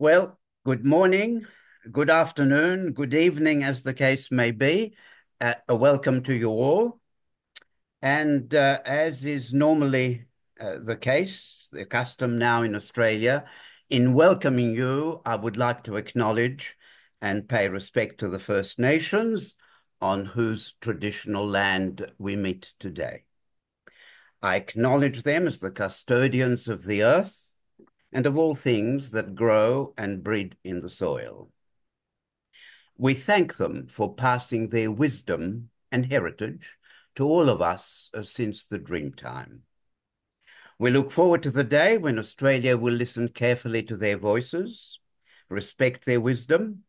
Well, good morning, good afternoon, good evening, as the case may be. A welcome to you all. And as is normally the case, the custom now in Australia, in welcoming you, I would like to acknowledge and pay respect to the First Nations on whose traditional land we meet today. I acknowledge them as the custodians of the earth and of all things that grow and breed in the soil. We thank them for passing their wisdom and heritage to all of us since the Dreamtime. We look forward to the day when Australia will listen carefully to their voices, respect their wisdom,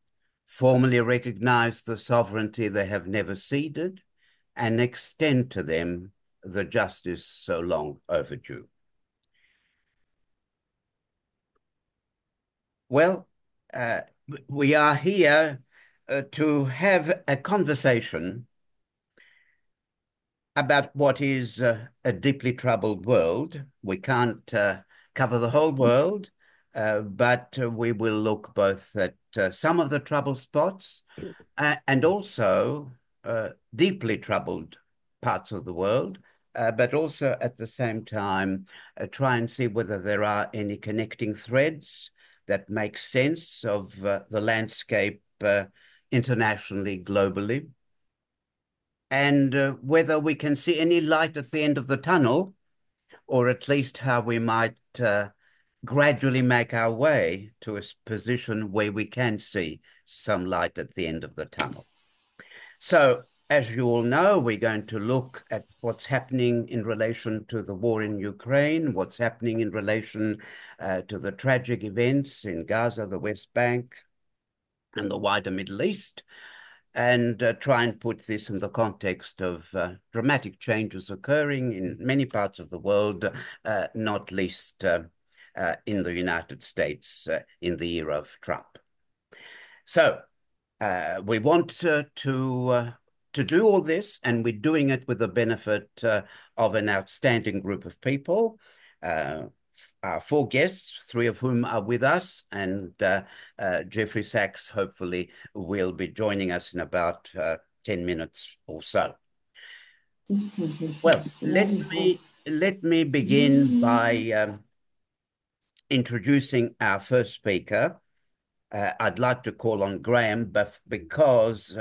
formally recognise the sovereignty they have never ceded, and extend to them the justice so long overdue. Well, we are here to have a conversation about what is a deeply troubled world. We can't cover the whole world, but we will look both at some of the trouble spots and also deeply troubled parts of the world, but also at the same time try and see whether there are any connecting threads that make sense of the landscape internationally, globally, and whether we can see any light at the end of the tunnel, or at least how we might gradually make our way to a position where we can see some light at the end of the tunnel. So, as you all know, we're going to look at what's happening in relation to the war in Ukraine, what's happening in relation to the tragic events in Gaza, the West Bank, and the wider Middle East, and try and put this in the context of dramatic changes occurring in many parts of the world, not least in the United States in the era of Trump. So we want to do all this, and we're doing it with the benefit of an outstanding group of people. Our four guests, three of whom are with us, and Jeffrey Sachs hopefully will be joining us in about 10 minutes or so. Well, let me begin by introducing our first speaker. I'd like to call on Graham, but because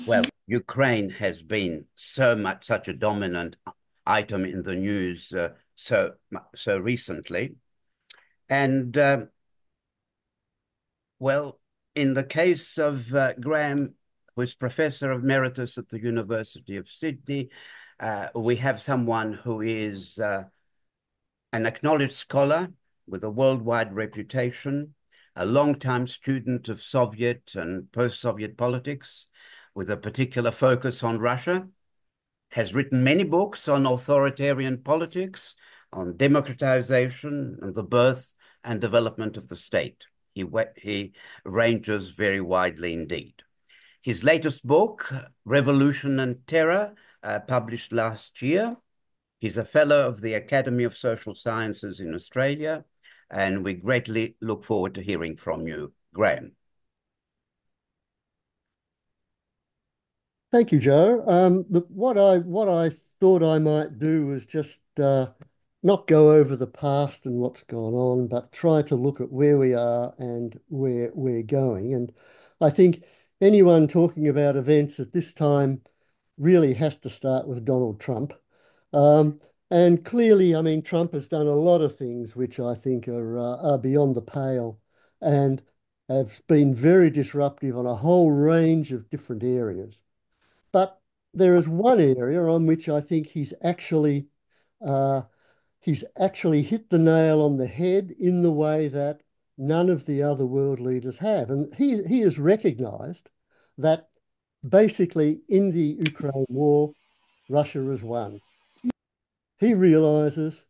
well, Ukraine has been such a dominant item in the news so recently. And well, in the case of Graham, who is Professor Emeritus at the University of Sydney, we have someone who is an acknowledged scholar with a worldwide reputation, a long-time student of Soviet and post-Soviet politics, with a particular focus on Russia, has written many books on authoritarian politics, on democratization and the birth and development of the state. He ranges very widely indeed. His latest book, Revolution and Terror, published last year. He's a fellow of the Academy of Social Sciences in Australia, and we greatly look forward to hearing from you, Graham. Thank you, Joe. What I thought I might do was just not go over the past and what's gone on, but try to look at where we are and where we're going. And I think anyone talking about events at this time really has to start with Donald Trump. And clearly, I mean, Trump has done a lot of things which I think are beyond the pale and have been very disruptive on a whole range of different areas. But there is one area on which I think uh, he's actually hit the nail on the head in the way that none of the other world leaders have. And he has recognized that basically in the Ukraine war, Russia has won. He realizes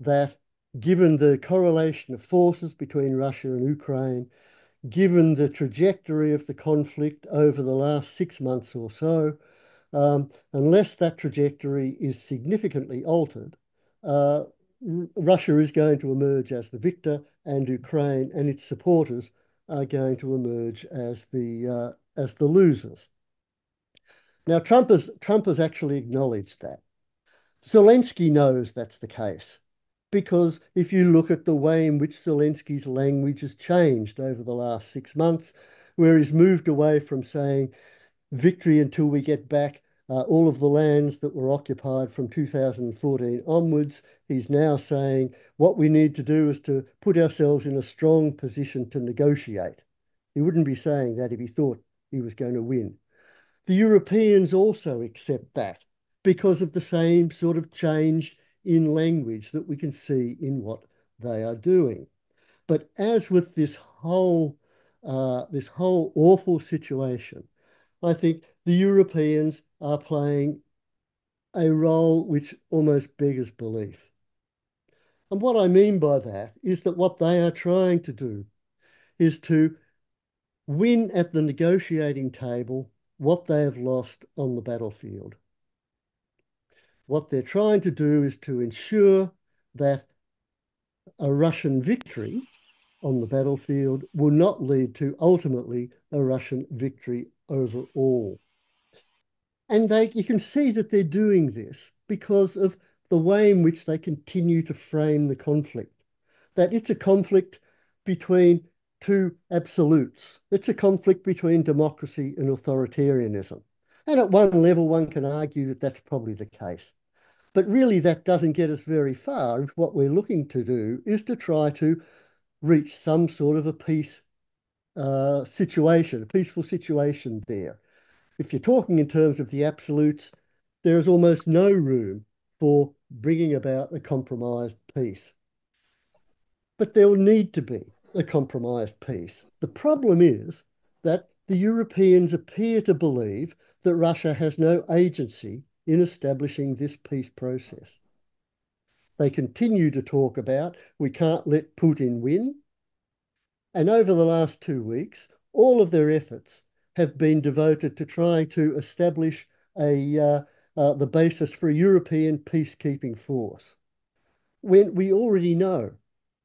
that given the correlation of forces between Russia and Ukraine, given the trajectory of the conflict over the last 6 months or so, unless that trajectory is significantly altered, Russia is going to emerge as the victor, and Ukraine and its supporters are going to emerge as the losers. Now, Trump has actually acknowledged that. Zelensky knows that's the case because if you look at the way in which Zelensky's language has changed over the last 6 months, where he's moved away from saying victory until we get back all of the lands that were occupied from 2014 onwards. He's now saying what we need to do is to put ourselves in a strong position to negotiate. He wouldn't be saying that if he thought he was going to win. The Europeans also accept that because of the same sort of change in language that we can see in what they are doing. But as with this whole awful situation, I think the Europeans are playing a role which almost beggars belief. And what I mean by that is that what they are trying to do is to win at the negotiating table what they have lost on the battlefield. What they're trying to do is to ensure that a Russian victory on the battlefield will not lead to ultimately a Russian victory overall. And you can see that they're doing this because of the way in which they continue to frame the conflict, that it's a conflict between two absolutes. It's a conflict between democracy and authoritarianism. And at one level, one can argue that that's probably the case. But really, that doesn't get us very far. What we're looking to do is to try to reach some sort of a peace situation, a peaceful situation there. If you're talking in terms of the absolutes, there is almost no room for bringing about a compromised peace. But there will need to be a compromised peace. The problem is that the Europeans appear to believe that Russia has no agency in establishing this peace process. They continue to talk about we can't let Putin win. And over the last 2 weeks, all of their efforts have been devoted to trying to establish the basis for a European peacekeeping force. When we already know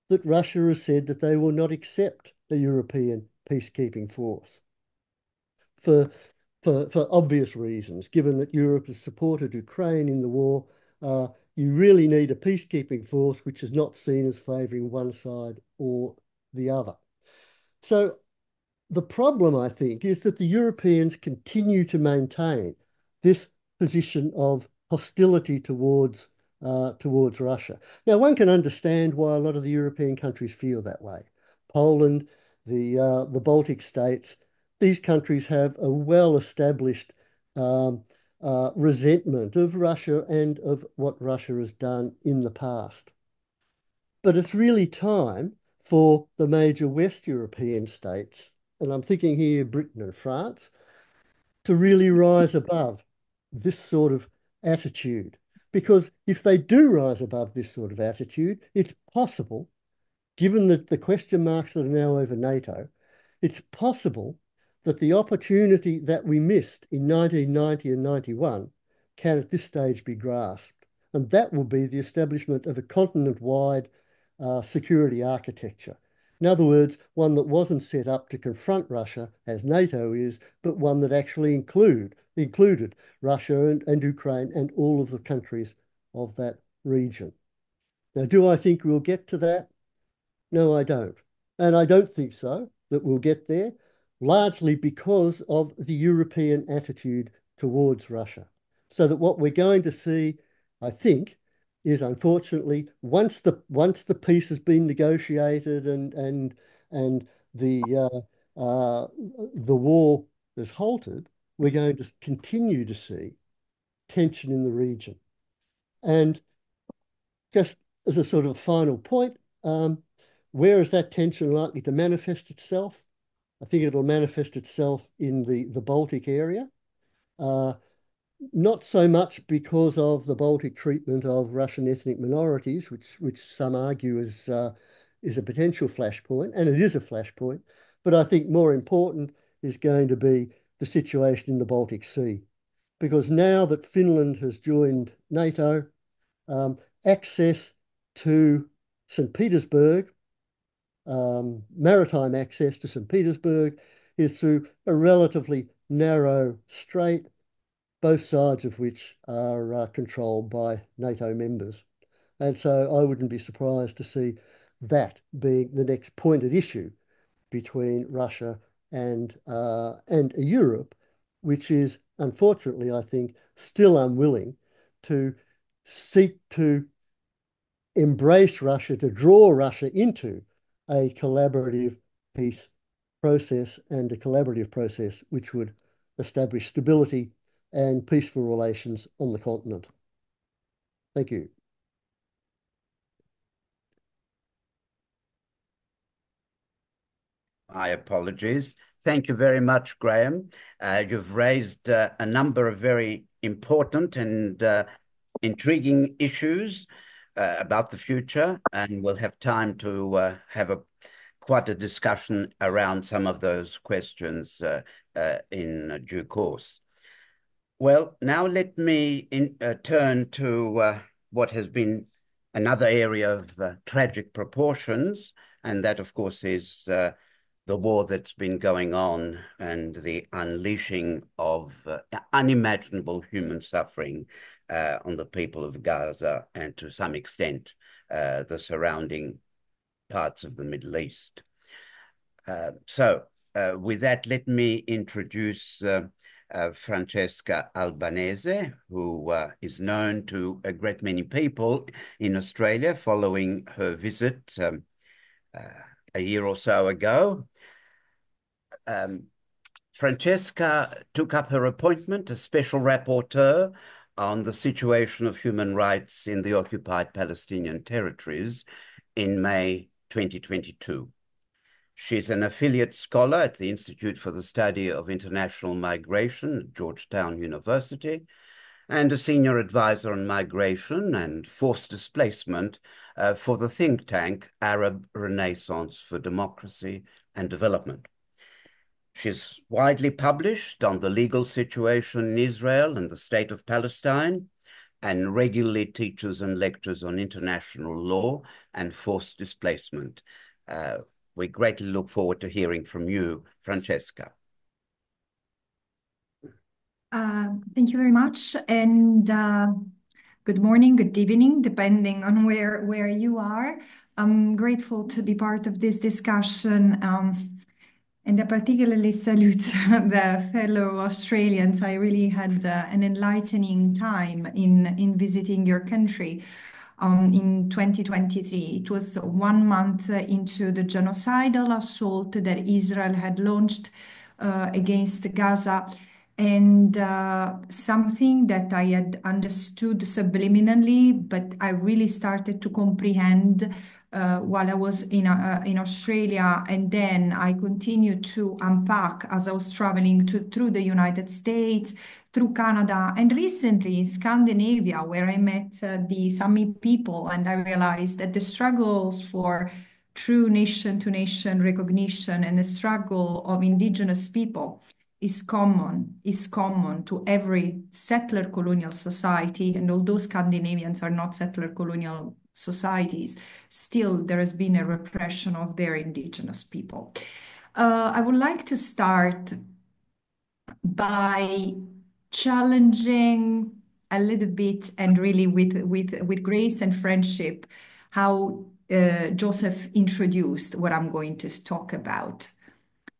that Russia has said that they will not accept a European peacekeeping force for, for obvious reasons, given that Europe has supported Ukraine in the war. You really need a peacekeeping force which is not seen as favouring one side or the other. So the problem, I think, is that the Europeans continue to maintain this position of hostility towards Russia. Now, one can understand why a lot of the European countries feel that way. Poland, the Baltic states, these countries have a well-established resentment of Russia and of what Russia has done in the past. But it's really time for the major West European states, and I'm thinking here Britain and France, to really rise above this sort of attitude. Because if they do rise above this sort of attitude, it's possible, given the question marks that are now over NATO, it's possible that the opportunity that we missed in 1990 and 91 can at this stage be grasped. And that will be the establishment of a continent-wide security architecture. In other words, one that wasn't set up to confront Russia as NATO is, but one that actually included Russia and Ukraine and all of the countries of that region. Now, do I think we'll get to that? No, I don't. And I don't think so, that we'll get there, largely because of the European attitude towards Russia. So that what we're going to see, I think, is unfortunately once the peace has been negotiated and the war is halted, we're going to continue to see tension in the region. And just as a sort of final point, where is that tension likely to manifest itself? I think it'll manifest itself in the Baltic area. Not so much because of the Baltic treatment of Russian ethnic minorities, which some argue is a potential flashpoint, and it is a flashpoint, but I think more important is going to be the situation in the Baltic Sea. Because now that Finland has joined NATO, access to St. Petersburg, maritime access to St. Petersburg, is through a relatively narrow strait, both sides of which are controlled by NATO members. And so I wouldn't be surprised to see that being the next pointed issue between Russia and Europe, which is unfortunately, I think, still unwilling to seek to embrace Russia, to draw Russia into a collaborative peace process and a collaborative process which would establish stability and peaceful relations on the continent. Thank you. My apologies. Thank you very much, Graham. You've raised a number of very important and intriguing issues about the future, and we'll have time to have quite a discussion around some of those questions in due course. Well, now let me turn to what has been another area of tragic proportions, and that, of course, is the war that's been going on and the unleashing of unimaginable human suffering on the people of Gaza and to some extent the surrounding parts of the Middle East. With that, let me introduce Francesca Albanese, who is known to a great many people in Australia following her visit a year or so ago. Francesca took up her appointment as Special Rapporteur on the situation of human rights in the occupied Palestinian territories in May 2022. She's an affiliate scholar at the Institute for the Study of International Migration at Georgetown University and a senior advisor on migration and forced displacement for the think tank Arab Renaissance for Democracy and Development. She's widely published on the legal situation in Israel and the state of Palestine, and regularly teaches and lectures on international law and forced displacement. We greatly look forward to hearing from you, Francesca. Thank you very much, and good morning, good evening, depending on where you are. I'm grateful to be part of this discussion, and I particularly salute the fellow Australians. I really had an enlightening time in visiting your country. In 2023. It was 1 month into the genocidal assault that Israel had launched against Gaza, and something that I had understood subliminally, but I really started to comprehend while I was in Australia, and then I continued to unpack as I was traveling through the United States, through Canada, and recently in Scandinavia, where I met the Sami people, and I realized that the struggle for true nation-to-nation recognition and the struggle of indigenous people is common to every settler colonial society. And although Scandinavians are not settler colonial societies, still there has been a repression of their indigenous people. I would like to start by challenging a little bit, and really with grace and friendship, how Joseph introduced what I'm going to talk about.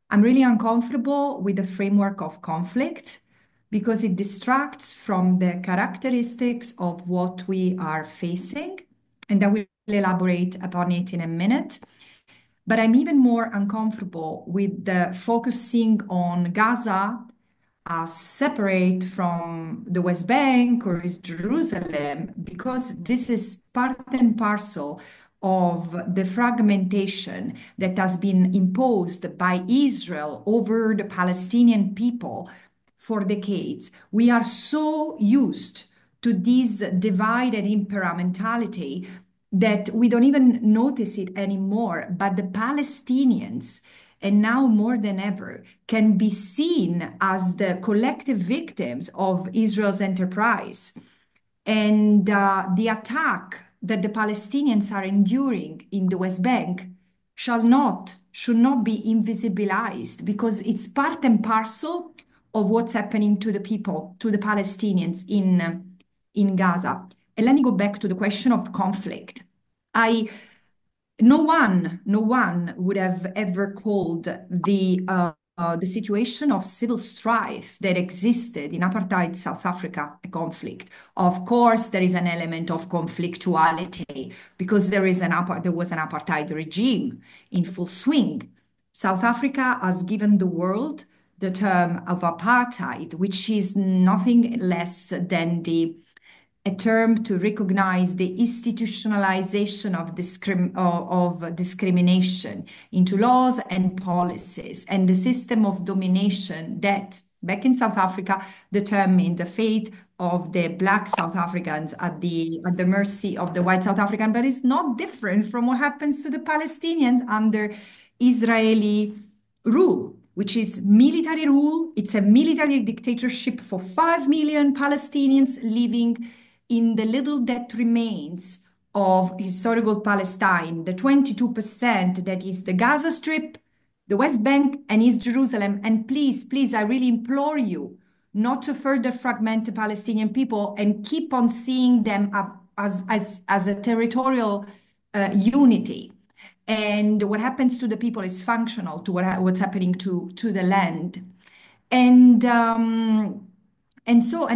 I'm really uncomfortable with the framework of conflict because it distracts from the characteristics of what we are facing, and I will elaborate upon it in a minute. But I'm even more uncomfortable with the focusing on Gaza as separate from the West Bank or is Jerusalem, because this is part and parcel of the fragmentation that has been imposed by Israel over the Palestinian people for decades. We are so used to this divide and impera mentality that we don't even notice it anymore. But the Palestinians, and now more than ever, can be seen as the collective victims of Israel's enterprise. And the attack that the Palestinians are enduring in the West Bank should not be invisibilized, because it's part and parcel of what's happening to the people, to the Palestinians in Gaza. And let me go back to the question of conflict. No one would have ever called the situation of civil strife that existed in apartheid South Africa a conflict. Of course, there is an element of conflictuality because there was an apartheid regime in full swing. South Africa has given the world the term of apartheid, which is nothing less than a term to recognize the institutionalization of discrimination into laws and policies, and the system of domination that, back in South Africa, determined the fate of the Black South Africans at the mercy of the white South African. But it's not different from what happens to the Palestinians under Israeli rule, which is military rule. It's a military dictatorship for 5 million Palestinians living in the little that remains of historical Palestine, the 22% that is the Gaza Strip, the West Bank, and East Jerusalem. And please, please, I really implore you not to further fragment the Palestinian people and keep on seeing them as a territorial unity. And what happens to the people is functional to what's happening to the land. And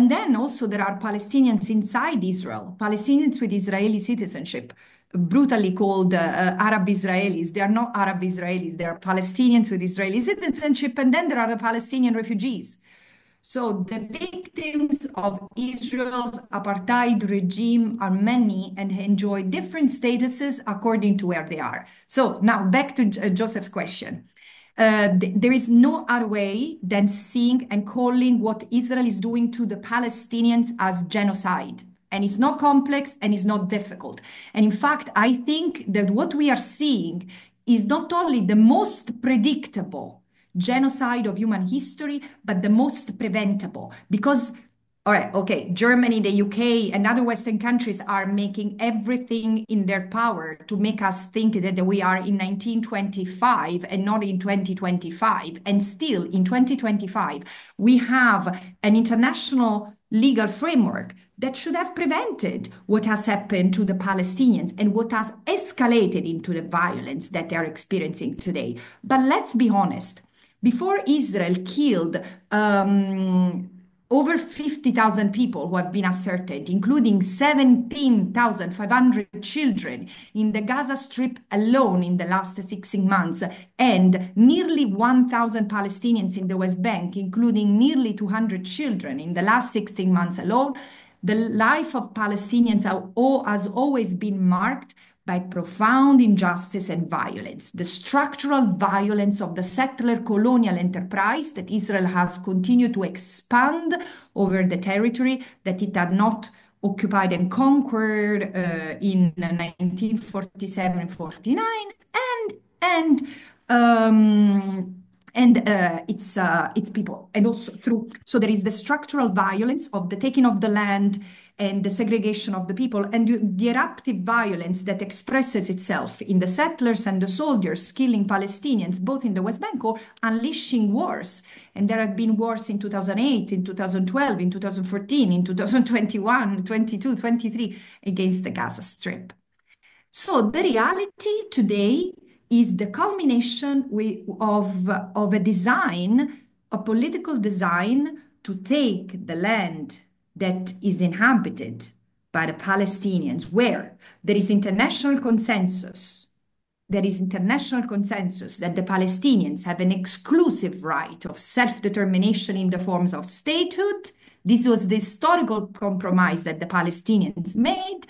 then also there are Palestinians inside Israel, Palestinians with Israeli citizenship, brutally called Arab Israelis. They are not Arab Israelis, they are Palestinians with Israeli citizenship, and then there are the Palestinian refugees. So the victims of Israel's apartheid regime are many and enjoy different statuses according to where they are. So now back to Joseph's question. There is no other way than seeing and calling what Israel is doing to the Palestinians as genocide. And it's not complex and it's not difficult. And in fact, I think that what we are seeing is not only the most predictable genocide of human history, but the most preventable. Because, all right, okay, Germany, the UK, and other Western countries are making everything in their power to make us think that we are in 1925 and not in 2025. And still, in 2025, we have an international legal framework that should have prevented what has happened to the Palestinians and what has escalated into the violence that they are experiencing today. But let's be honest, before Israel killed over 50,000 people who have been ascertained, including 17,500 children in the Gaza Strip alone in the last 16 months, and nearly 1,000 Palestinians in the West Bank, including nearly 200 children in the last 16 months alone, the life of Palestinians has always been marked by profound injustice and violence, the structural violence of the settler colonial enterprise that Israel has continued to expand over the territory that it had not occupied and conquered in 1947-49, and its people, and also so there is the structural violence of the taking of the land and the segregation of the people, and the eruptive violence that expresses itself in the settlers and the soldiers killing Palestinians, both in the West Bank or unleashing wars. And there have been wars in 2008, in 2012, in 2014, in 2021, 22, 23 against the Gaza Strip. So the reality today is the culmination of a design, a political design to take the land that is inhabited by the Palestinians, where there is international consensus. There is international consensus that the Palestinians have an exclusive right of self-determination in the forms of statehood. This was the historical compromise that the Palestinians made,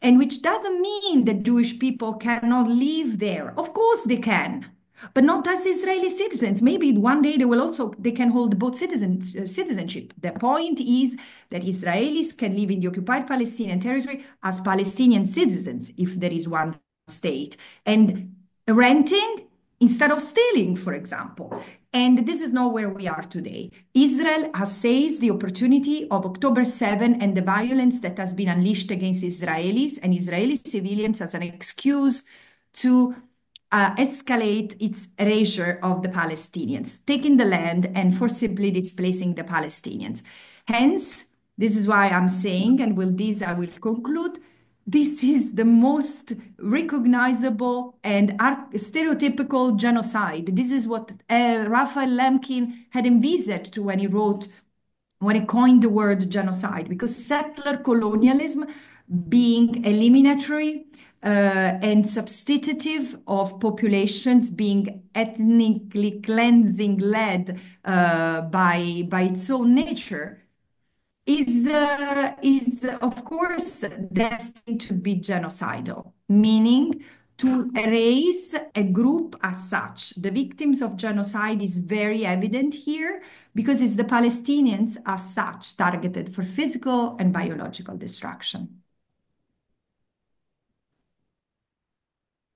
and which doesn't mean that Jewish people cannot live there. Of course they can, but not as Israeli citizens. Maybe one day they can hold both citizenship. The point is that Israelis can live in the occupied Palestinian territory as Palestinian citizens if there is one state. And renting instead of stealing, for example. And this is not where we are today. Israel has seized the opportunity of October 7 and the violence that has been unleashed against Israelis and Israeli civilians as an excuse to escalate its erasure of the Palestinians, taking the land and forcibly displacing the Palestinians. Hence, this is why I'm saying, and with this I will conclude, this is the most recognizable and stereotypical genocide. This is what Raphael Lemkin had envisaged when he coined the word genocide, because settler colonialism being eliminatory and substitutive of populations, being ethnically cleansing led by its own nature, is of course destined to be genocidal, meaning to erase a group as such. The victims of genocide is very evident here because it's the Palestinians as such targeted for physical and biological destruction.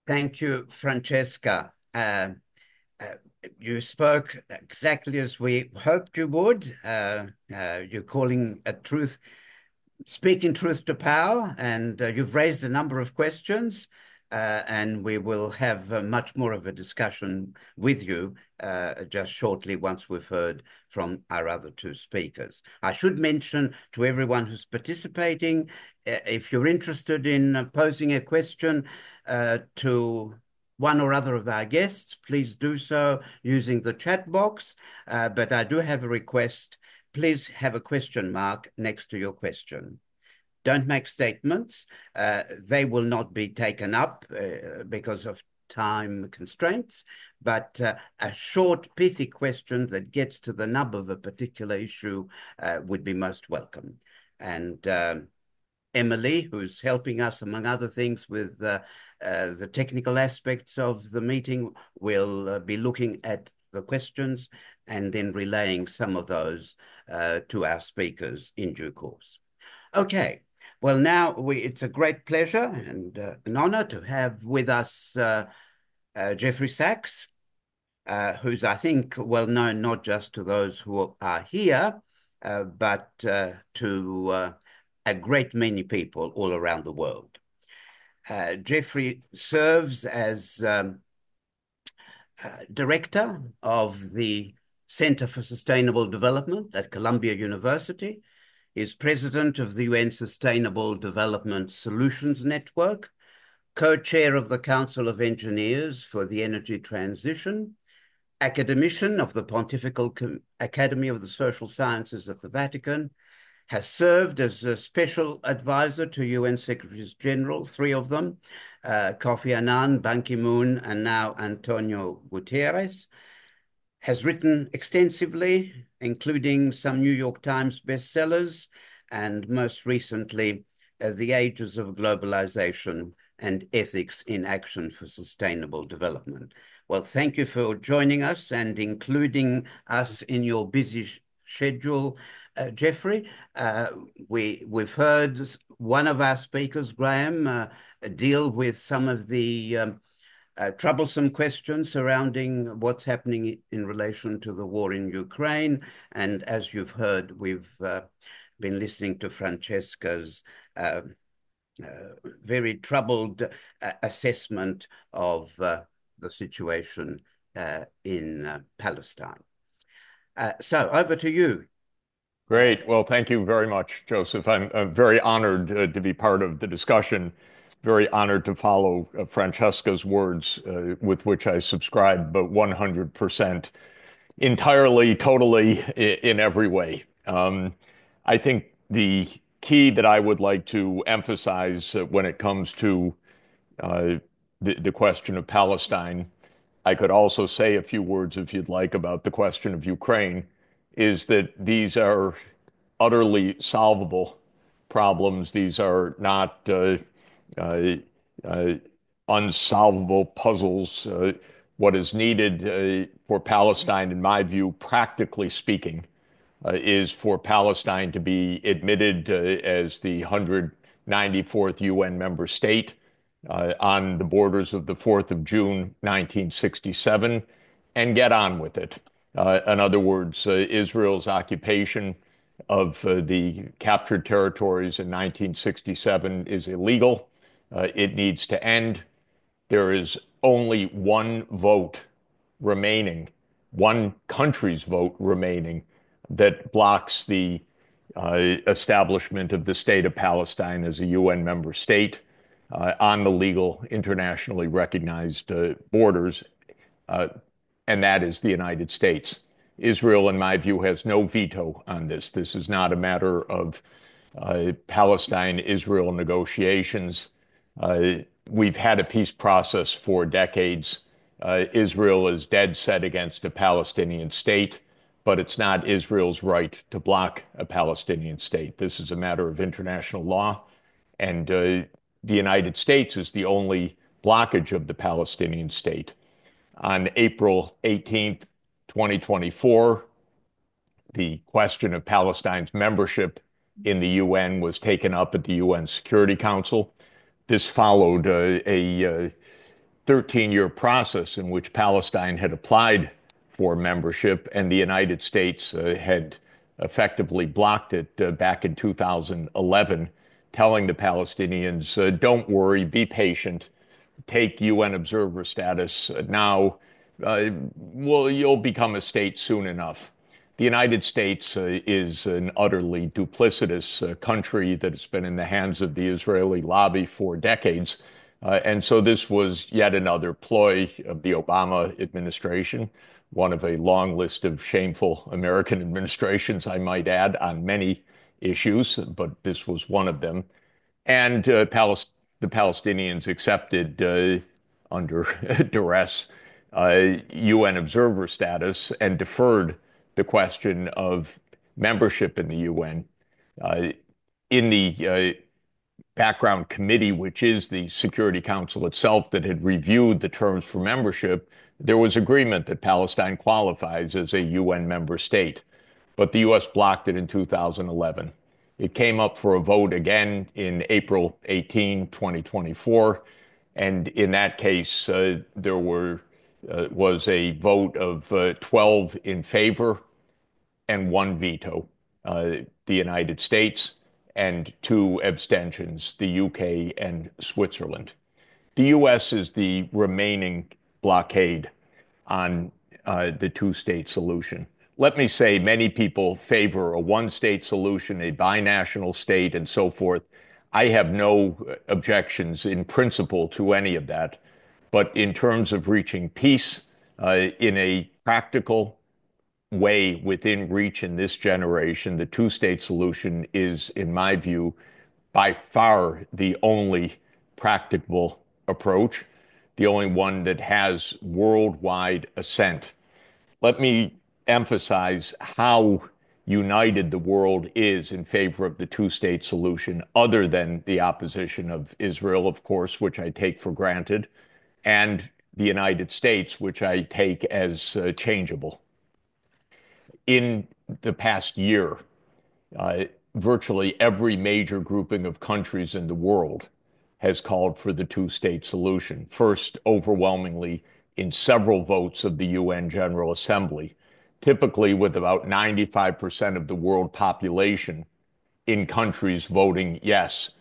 Thank you, Francesca. You spoke exactly as we hoped you would. You're calling speaking truth to power, and you've raised a number of questions, and we will have much more of a discussion with you just shortly once we've heard from our other two speakers. I should mention to everyone who's participating, if you're interested in posing a question to one or other of our guests, please do so using the chat box. But I do have a request. Please have a question mark next to your question. Don't make statements. They will not be taken up because of time constraints, but a short, pithy question that gets to the nub of a particular issue would be most welcome. And Emily, who's helping us, among other things, with the technical aspects of the meeting, will be looking at the questions and then relaying some of those to our speakers in due course. Okay, well, now it's a great pleasure and an honor to have with us Jeffrey Sachs, who's, I think, well known not just to those who are here, but to a great many people all around the world. Jeffrey serves as director of the Center for Sustainable Development at Columbia University, is president of the UN Sustainable Development Solutions Network, co-chair of the Council of Engineers for the Energy Transition, academician of the Pontifical Academy of the Social Sciences at the Vatican, has served as a special advisor to UN Secretaries General, three of them, Kofi Annan, Ban Ki-moon, and now Antonio Guterres, has written extensively, including some New York Times bestsellers, and most recently, The Ages of Globalization and Ethics in Action for Sustainable Development. Well, thank you for joining us and including us in your busy schedule, Jeffrey. We've heard one of our speakers, Graham, deal with some of the troublesome questions surrounding what's happening in relation to the war in Ukraine. And as you've heard, we've been listening to Francesca's very troubled assessment of the situation in Palestine. So over to you. Great. Well, thank you very much, Joseph. I'm very honored to be part of the discussion, very honored to follow Francesca's words with which I subscribe, but 100%, entirely, totally, in every way. I think the key that I would like to emphasize when it comes to the question of Palestine, I could also say a few words, if you'd like, about the question of Ukraine, is that these are utterly solvable problems. These are not unsolvable puzzles. What is needed for Palestine, in my view, practically speaking, is for Palestine to be admitted as the 194th UN member state, on the borders of the 4th of June, 1967, and get on with it. In other words, Israel's occupation of the captured territories in 1967 is illegal. It needs to end. There is only one vote remaining, one country's vote remaining that blocks the establishment of the state of Palestine as a UN member state on the legal, internationally recognized borders, and that is the United States. Israel, in my view, has no veto on this. This is not a matter of Palestine-Israel negotiations. We've had a peace process for decades. Israel is dead set against a Palestinian state, but it's not Israel's right to block a Palestinian state. This is a matter of international law, and the United States is the only blockage of the Palestinian state. On April 18th, 2024, the question of Palestine's membership in the UN was taken up at the UN Security Council. This followed a 13-year process in which Palestine had applied for membership, and the United States had effectively blocked it back in 2011, telling the Palestinians, don't worry, be patient, take UN observer status now. Well, you'll become a state soon enough. The United States is an utterly duplicitous country that has been in the hands of the Israeli lobby for decades. And so this was yet another ploy of the Obama administration, one of a long list of shameful American administrations, I might add, on many issues, but this was one of them. And the Palestinians accepted under duress UN observer status and deferred the question of membership in the UN. In the background committee, which is the Security Council itself that had reviewed the terms for membership, there was agreement that Palestine qualifies as a UN member state, but the U.S. blocked it in 2011. It came up for a vote again in April 18, 2024, and in that case, there was a vote of 12 in favor and one veto, the United States, and two abstentions, the UK and Switzerland. The US is the remaining blockade on the two-state solution. Let me say, many people favor a one-state solution, a binational state, and so forth. I have no objections in principle to any of that. But in terms of reaching peace in a practical way within reach in this generation, the two-state solution is, in my view, by far the only practicable approach, the only one that has worldwide assent. Let me emphasize how united the world is in favor of the two-state solution, other than the opposition of Israel, of course, which I take for granted, and the United States, which I take as changeable. In the past year, virtually every major grouping of countries in the world has called for the two-state solution. First, overwhelmingly, in several votes of the UN General Assembly, typically with about 95% of the world population in countries voting yes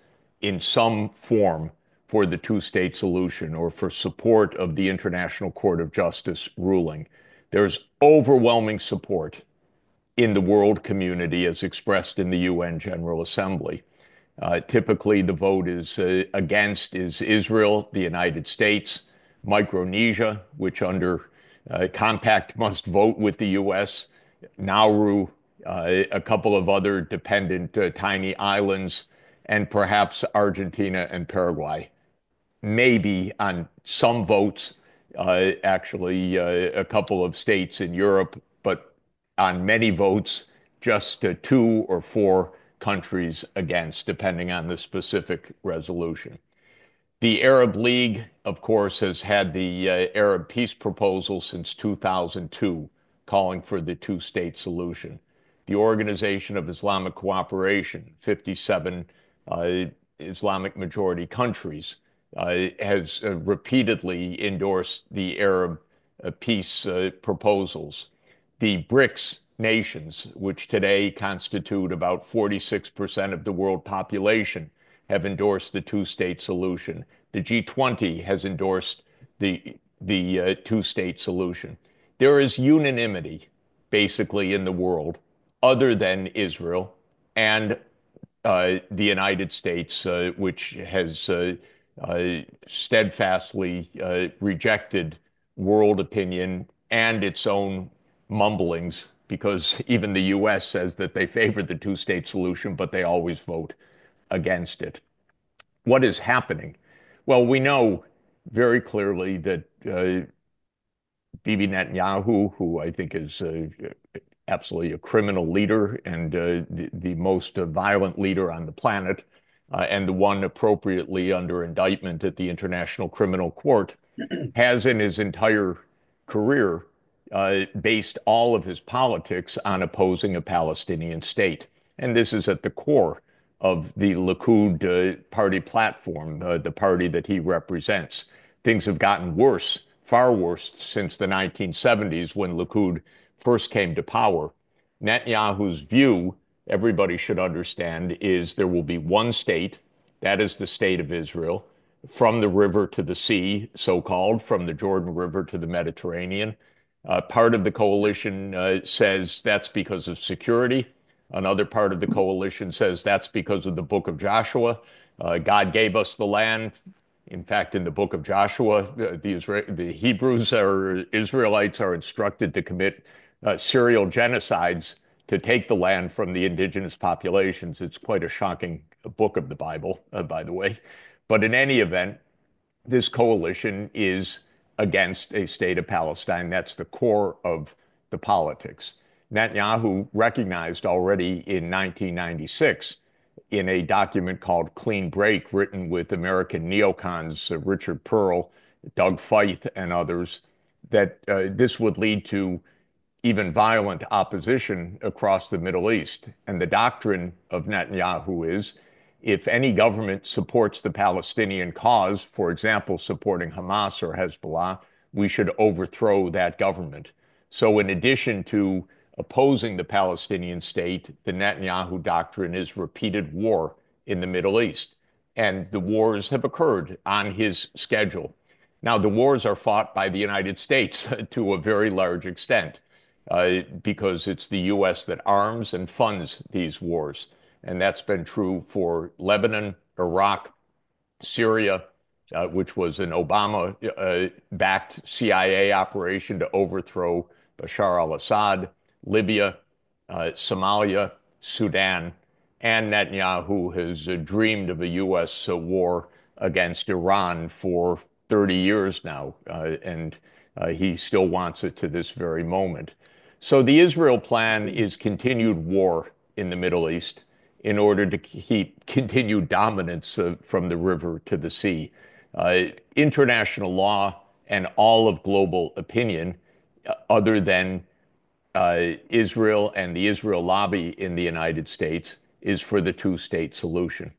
in some form for the two-state solution or for support of the International Court of Justice ruling. There's overwhelming support in the world community as expressed in the UN General Assembly. Typically, the vote is against is Israel, the United States, Micronesia, which under compact must vote with the U.S., Nauru, a couple of other dependent tiny islands, and perhaps Argentina and Paraguay. Maybe on some votes, actually a couple of states in Europe, but on many votes, just 2 or 4 countries against, depending on the specific resolution. The Arab League, of course, has had the Arab peace proposal since 2002, calling for the two-state solution. The Organization of Islamic Cooperation, 57 Islamic majority countries, has repeatedly endorsed the Arab peace proposals. The BRICS nations, which today constitute about 46% of the world population, have endorsed the two-state solution. The G20 has endorsed the two-state solution. There is unanimity, basically, in the world, other than Israel and the United States, which has steadfastly rejected world opinion and its own mumblings, because even the US says that they favor the two-state solution, but they always vote against it. What is happening? Well, we know very clearly that Bibi Netanyahu, who I think is absolutely a criminal leader and the most violent leader on the planet, and the one appropriately under indictment at the International Criminal Court, has in his entire career based all of his politics on opposing a Palestinian state. And this is at the core of the Likud party platform, the party that he represents. Things have gotten worse, far worse, since the 1970s when Likud first came to power. Netanyahu's view, everybody should understand, is there will be one state, that is the state of Israel, from the river to the sea, so-called, from the Jordan River to the Mediterranean. Part of the coalition says that's because of security. Another part of the coalition says that's because of the book of Joshua. God gave us the land. In fact, in the book of Joshua, the Hebrews or Israelites are instructed to commit serial genocides to take the land from the indigenous populations. It's quite a shocking book of the Bible, by the way. But in any event, this coalition is against a state of Palestine. That's the core of the politics. Netanyahu recognized already in 1996 in a document called Clean Break, written with American neocons Richard Pearl, Doug Feith, and others, that this would lead to even violent opposition across the Middle East. And the doctrine of Netanyahu is, if any government supports the Palestinian cause, for example, supporting Hamas or Hezbollah, we should overthrow that government. So in addition to opposing the Palestinian state, the Netanyahu doctrine is repeated war in the Middle East. And the wars have occurred on his schedule. Now, the wars are fought by the United States to a very large extent, because it's the U.S. that arms and funds these wars. And that's been true for Lebanon, Iraq, Syria, which was an Obama-backed CIA operation to overthrow Bashar al-Assad, Libya, Somalia, Sudan, and Netanyahu has dreamed of a U.S. war against Iran for 30 years now, and he still wants it to this very moment. So the Israel plan is continued war in the Middle East in order to keep continued dominance from the river to the sea. International law and all of global opinion, other than Israel and the Israel lobby in the United States, is for the two-state solution.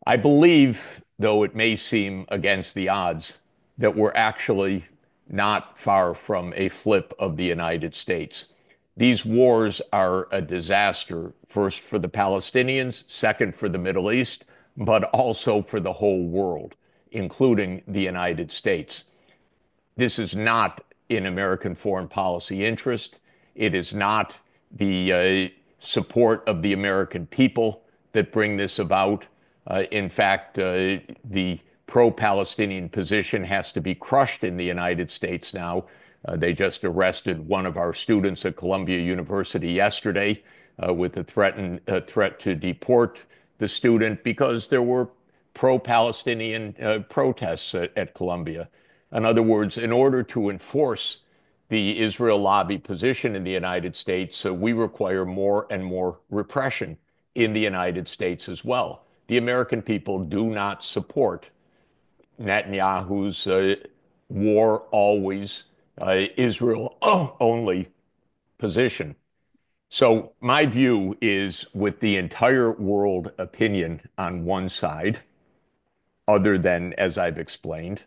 I believe, though it may seem against the odds, that we're actually not far from a flip of the United States. These wars are a disaster, first for the Palestinians, second for the Middle East, but also for the whole world, including the United States. This is not in American foreign policy interest. It is not the support of the American people that bring this about. In fact, the pro-Palestinian position has to be crushed in the United States now. They just arrested one of our students at Columbia University yesterday with a threat to deport the student because there were pro-Palestinian protests at Columbia. In other words, in order to enforce the Israel lobby position in the United States, we require more and more repression in the United States as well. The American people do not support Netanyahu's war always, Israel only position. So my view is, with the entire world opinion on one side, other than, as I've explained,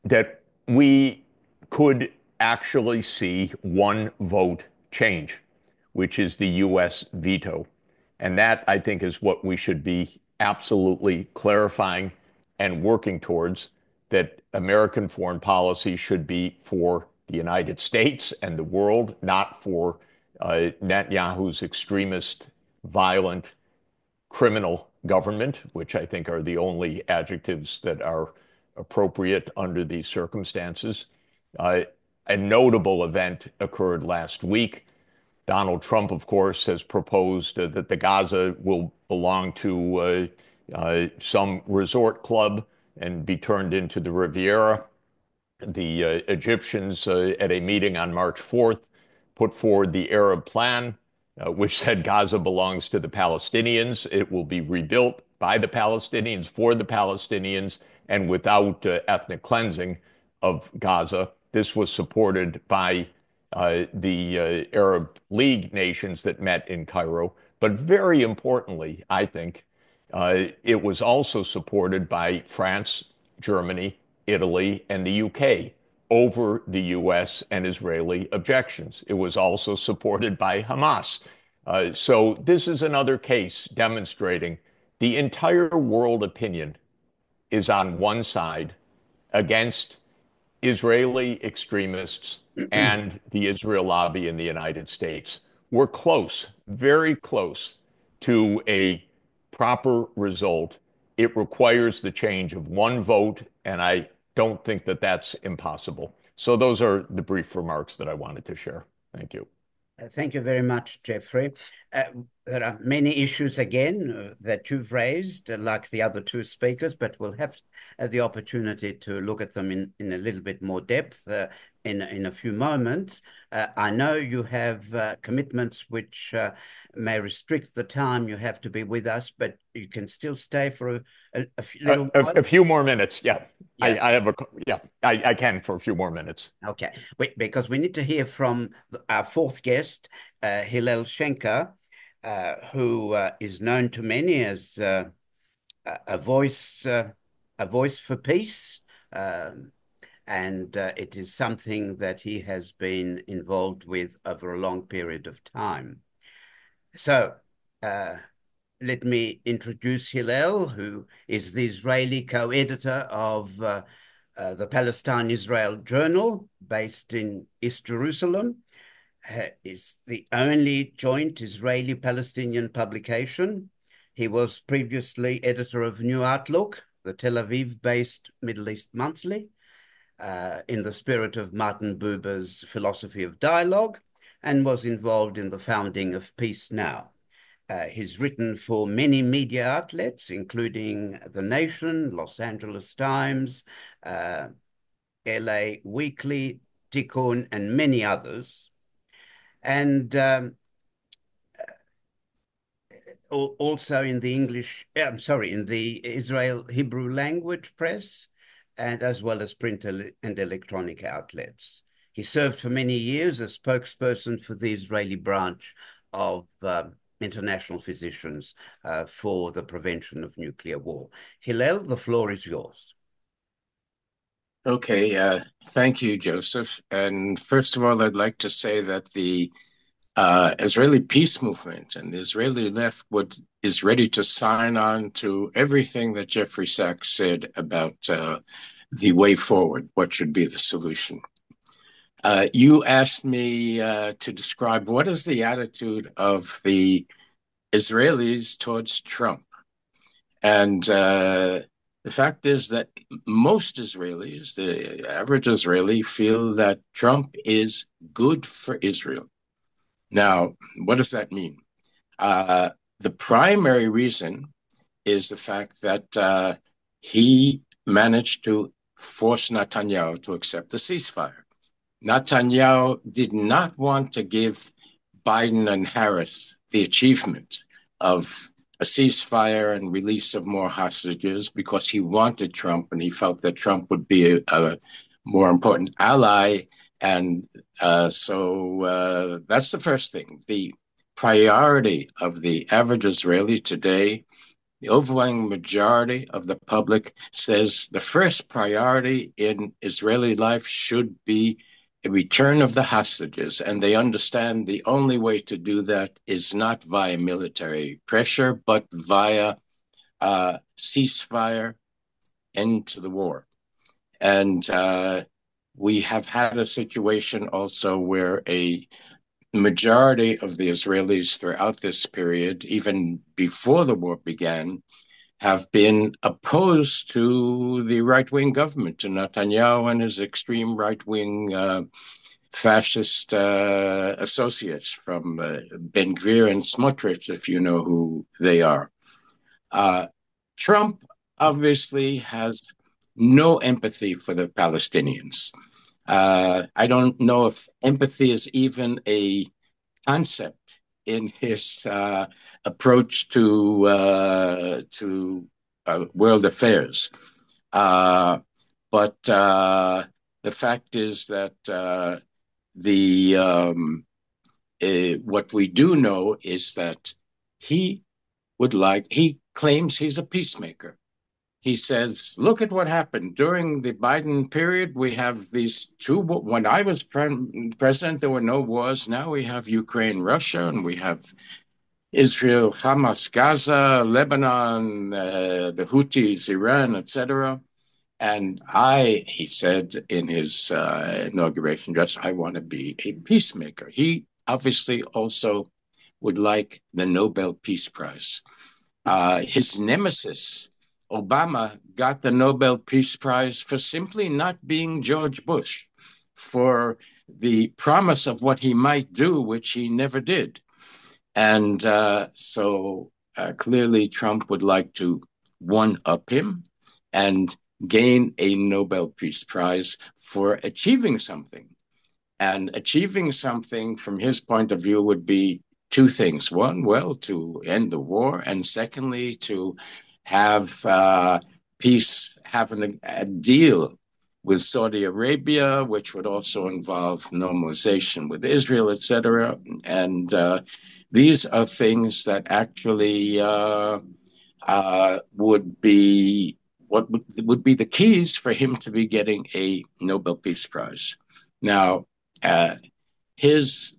that we could actually see one vote change, which is the U.S. veto. And that, I think, is what we should be absolutely clarifying and working towards, that American foreign policy should be for the United States and the world, not for Netanyahu's extremist, violent, criminal government, which I think are the only adjectives that are appropriate under these circumstances. A notable event occurred last week. Donald Trump, of course, has proposed that the Gaza will belong to some resort club and be turned into the Riviera. The Egyptians, at a meeting on March 4th, put forward the Arab plan, which said Gaza belongs to the Palestinians. It will be rebuilt by the Palestinians, for the Palestinians, and without ethnic cleansing of Gaza. This was supported by the Arab League nations that met in Cairo. But very importantly, I think, it was also supported by France, Germany, Italy, and the UK over the US and Israeli objections. It was also supported by Hamas. So this is another case demonstrating the entire world opinion is on one side against Israeli extremists and the Israel lobby in the United States. We're close, very close to a proper result. It requires the change of one vote, and I don't think that that's impossible. So those are the brief remarks that I wanted to share. Thank you. Thank you very much, Jeffrey. There are many issues again that you've raised, like the other two speakers, but we'll have the opportunity to look at them in a little bit more depth in a few moments. I know you have commitments which may restrict the time you have to be with us, but you can still stay for a little while. A few more minutes, yeah. Yeah. I can for a few more minutes. Okay, because we need to hear from our fourth guest, Hillel Schenker, who is known to many as a voice for peace, and it is something that he has been involved with over a long period of time. So let me introduce Hillel, who is the Israeli co-editor of the Palestine-Israel Journal, based in East Jerusalem. It's the only joint Israeli-Palestinian publication. He was previously editor of New Outlook, the Tel Aviv-based Middle East monthly, in the spirit of Martin Buber's philosophy of dialogue, and was involved in the founding of Peace Now. He's written for many media outlets, including The Nation, Los Angeles Times, LA Weekly, Tikkun, and many others. And also in the in the Israel Hebrew language press, and as well as print and electronic outlets. He served for many years as spokesperson for the Israeli branch of International Physicians for the Prevention of Nuclear War. Hillel, the floor is yours. Okay, thank you, Joseph. And first of all, I'd like to say that the Israeli peace movement and the Israeli left is ready to sign on to everything that Jeffrey Sachs said about the way forward, what should be the solution. You asked me to describe what is the attitude of the Israelis towards Trump. And the fact is that most Israelis, the average Israeli, feel that Trump is good for Israel. Now, what does that mean? The primary reason is the fact that he managed to force Netanyahu to accept the ceasefire. Netanyahu did not want to give Biden and Harris the achievement of a ceasefire and release of more hostages because he wanted Trump and he felt that Trump would be a more important ally. And so that's the first thing. The priority of the average Israeli today the overwhelming majority of the public says the first priority in Israeli life should be a return of the hostages, and they understand the only way to do that is not via military pressure, but via ceasefire, end to the war. And we have had a situation also where a majority of the Israelis throughout this period, even before the war began, have been opposed to the right-wing government, to Netanyahu and his extreme right-wing fascist associates from Ben Gvir and Smotrich, if you know who they are. Trump obviously has no empathy for the Palestinians. I don't know if empathy is even a concept in his approach to world affairs. But the fact is that what we do know is that he claims he's a peacemaker. He says, look at what happened. During the Biden period, we have these two. When I was president, there were no wars. Now we have Ukraine, Russia, and we have Israel, Hamas, Gaza, Lebanon, the Houthis, Iran, etc. And he said in his inauguration address, I want to be a peacemaker. He obviously also would like the Nobel Peace Prize. His nemesis, Obama, got the Nobel Peace Prize for simply not being George Bush, for the promise of what he might do, which he never did. And so clearly Trump would like to one-up him and gain a Nobel Peace Prize for achieving something. And achieving something from his point of view would be two things. One, well, to end the war, and secondly, to have peace, having a deal with Saudi Arabia, which would also involve normalization with Israel, etc. And these are things that actually would be what would be the keys for him to be getting a Nobel Peace Prize. Now, his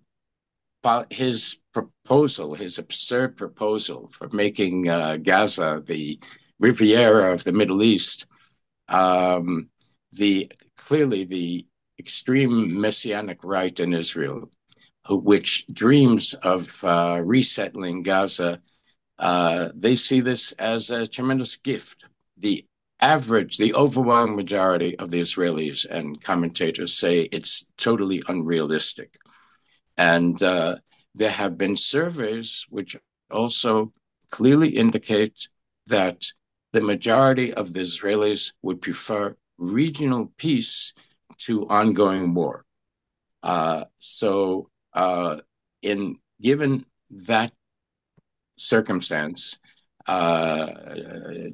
proposal, his absurd proposal for making Gaza the Riviera of the Middle East, clearly the extreme messianic right in Israel, which dreams of resettling Gaza, they see this as a tremendous gift. The overwhelming majority of the Israelis and commentators say it's totally unrealistic. And there have been surveys which also clearly indicate that the majority of the Israelis would prefer regional peace to ongoing war. Given that circumstance,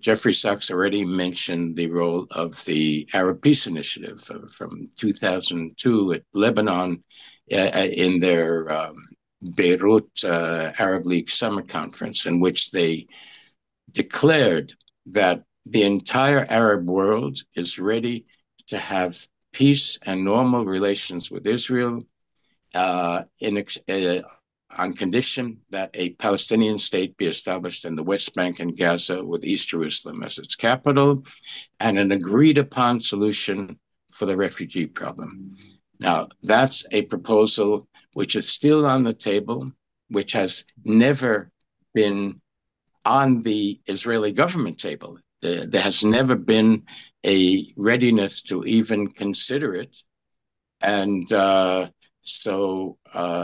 Jeffrey Sachs already mentioned the role of the Arab Peace Initiative from 2002 at Lebanon in their Beirut Arab League Summit Conference, in which they declared that the entire Arab world is ready to have peace and normal relations with Israel on condition that a Palestinian state be established in the West Bank and Gaza with East Jerusalem as its capital, and an agreed upon solution for the refugee problem. Now, that's a proposal which is still on the table, which has never been on the Israeli government table. There has never been a readiness to even consider it. And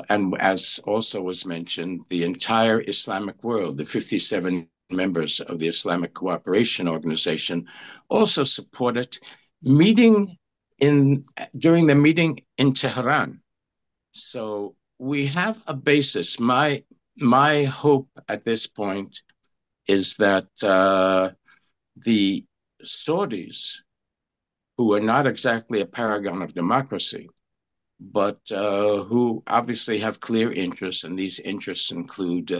and as also was mentioned, the entire Islamic world, the 57 members of the Islamic Cooperation Organization, also supported during the meeting in Tehran. So we have a basis. My hope at this point is that the Saudis, who are not exactly a paragon of democracy, but who obviously have clear interests, and these interests include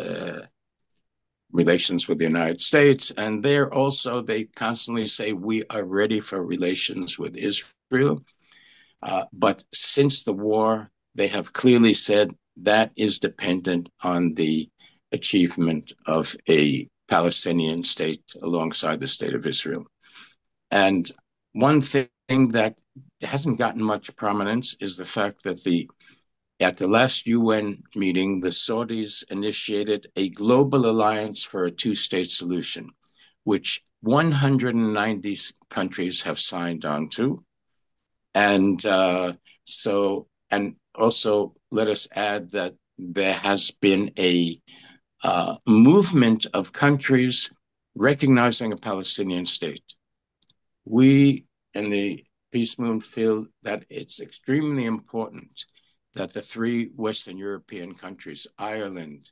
relations with the United States. And there also, they constantly say, we are ready for relations with Israel. But since the war, they have clearly said that is dependent on the achievement of a Palestinian state alongside the state of Israel. And one thing that hasn't gotten much prominence is the fact that at the last UN meeting, the Saudis initiated a global alliance for a two-state solution, which 190 countries have signed on to. And and also let us add that there has been a movement of countries recognizing a Palestinian state. We in the Peace Movement feel that it's extremely important that the three Western European countries, Ireland,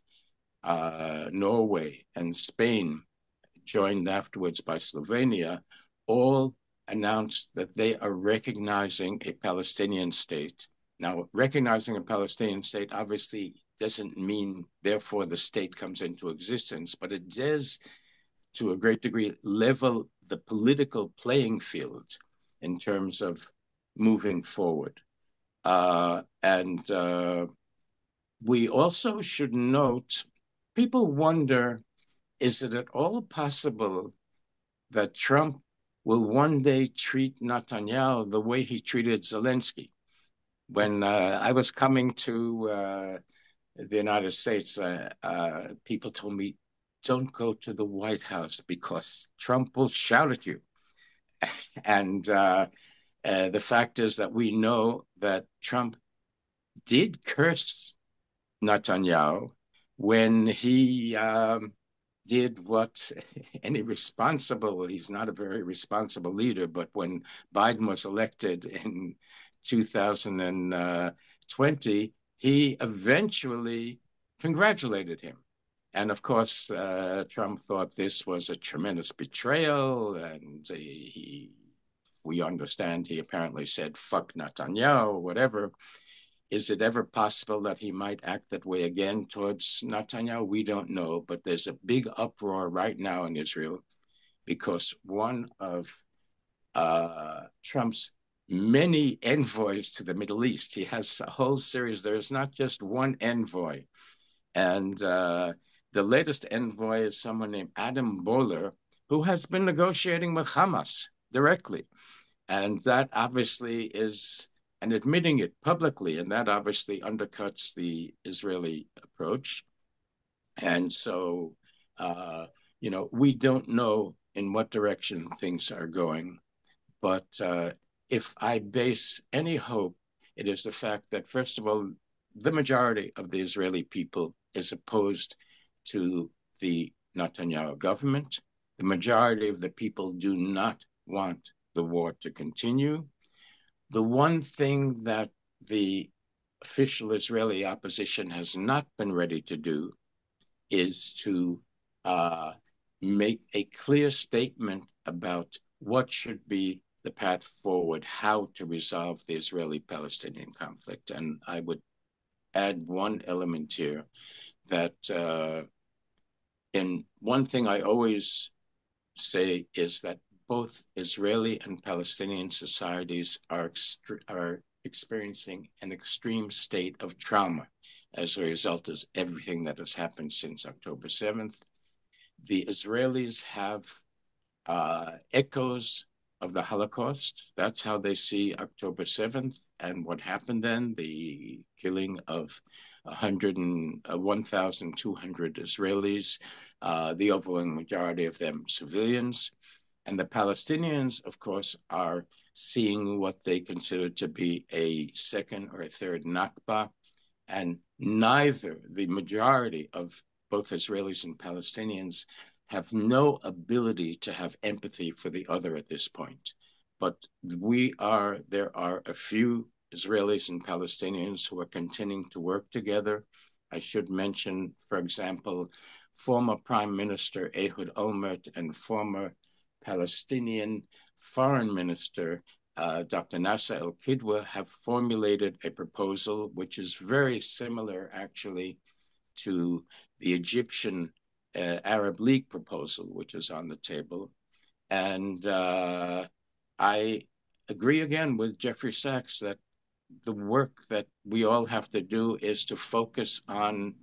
Norway, and Spain, joined afterwards by Slovenia, all announced that they are recognizing a Palestinian state. Now, recognizing a Palestinian state obviously doesn't mean, therefore, the state comes into existence, but it does, to a great degree, level the political playing field in terms of moving forward. We also should note, people wonder, is it at all possible that Trump will one day treat Netanyahu the way he treated Zelensky? When I was coming to the United States, people told me, don't go to the White House because Trump will shout at you. And the fact is that we know that Trump did curse Netanyahu when he did what any responsible, he's not a very responsible leader, but when Biden was elected in 2020, he eventually congratulated him. And of course, Trump thought this was a tremendous betrayal, and we understand he apparently said, fuck Netanyahu, or whatever. Is it ever possible that he might act that way again towards Netanyahu? We don't know, but there's a big uproar right now in Israel because one of Trump's many envoys to the Middle East, he has a whole series, there's not just one envoy. And the latest envoy is someone named Adam Boehler, who has been negotiating with Hamas directly. And that obviously is, and admitting it publicly, and that obviously undercuts the Israeli approach. And so, we don't know in what direction things are going. But if I base any hope, it is the fact that, first of all, the majority of the Israeli people is opposed to the Netanyahu government. The majority of the people do not want the war to continue. The one thing that the official Israeli opposition has not been ready to do is to make a clear statement about what should be the path forward, how to resolve the Israeli-Palestinian conflict. And I would add one element here that in one thing I always say is that both Israeli and Palestinian societies are experiencing an extreme state of trauma as a result of everything that has happened since October 7th. The Israelis have echoes of the Holocaust. That's how they see October 7th and what happened then, the killing of 1,200 Israelis, the overwhelming majority of them civilians. And the Palestinians, of course, are seeing what they consider to be a second or third Nakba. And neither, the majority of both Israelis and Palestinians, have no ability to have empathy for the other at this point. But there are a few Israelis and Palestinians who are continuing to work together. I should mention, for example, former Prime Minister Ehud Olmert and former Palestinian Foreign Minister Dr. Nasser El-Kidwa have formulated a proposal which is very similar, actually, to the Egyptian Arab League proposal, which is on the table. And I agree again with Jeffrey Sachs that the work that we all have to do is to focus on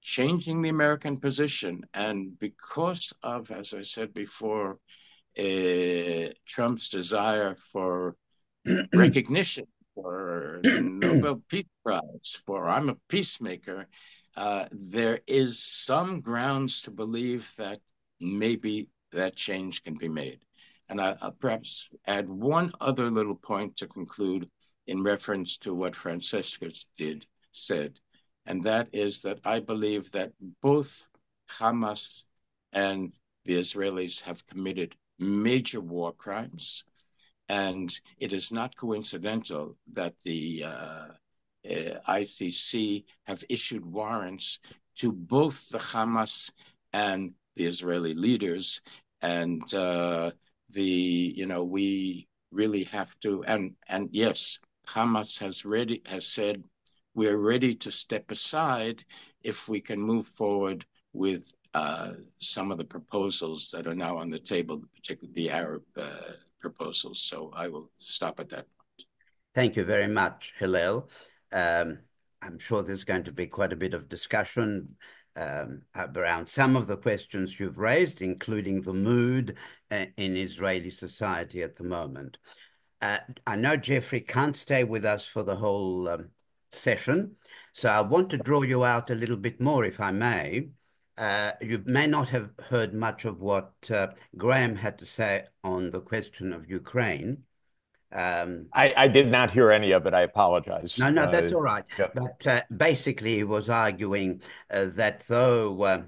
changing the American position. And because of, as I said before, Trump's desire for recognition, for Nobel Peace Prize, for I'm a peacemaker, there is some grounds to believe that maybe that change can be made. And I'll perhaps add one other little point to conclude in reference to what Francesca said, and that is that I believe that both Hamas and the Israelis have committed major war crimes. And it is not coincidental that the ICC have issued warrants to both the Hamas and the Israeli leaders. And we really have to, and yes, Hamas has said we're ready to step aside if we can move forward with some of the proposals that are now on the table, particularly the Arab proposals. So I will stop at that point. Thank you very much, Hillel. I'm sure there's going to be quite a bit of discussion around some of the questions you've raised, including the mood in Israeli society at the moment. I know Jeffrey can't stay with us for the whole session, so I want to draw you out a little bit more, if I may. You may not have heard much of what Graham had to say on the question of Ukraine. I did not hear any of it. I apologize. No, that's all right. Yeah. But basically, he was arguing that though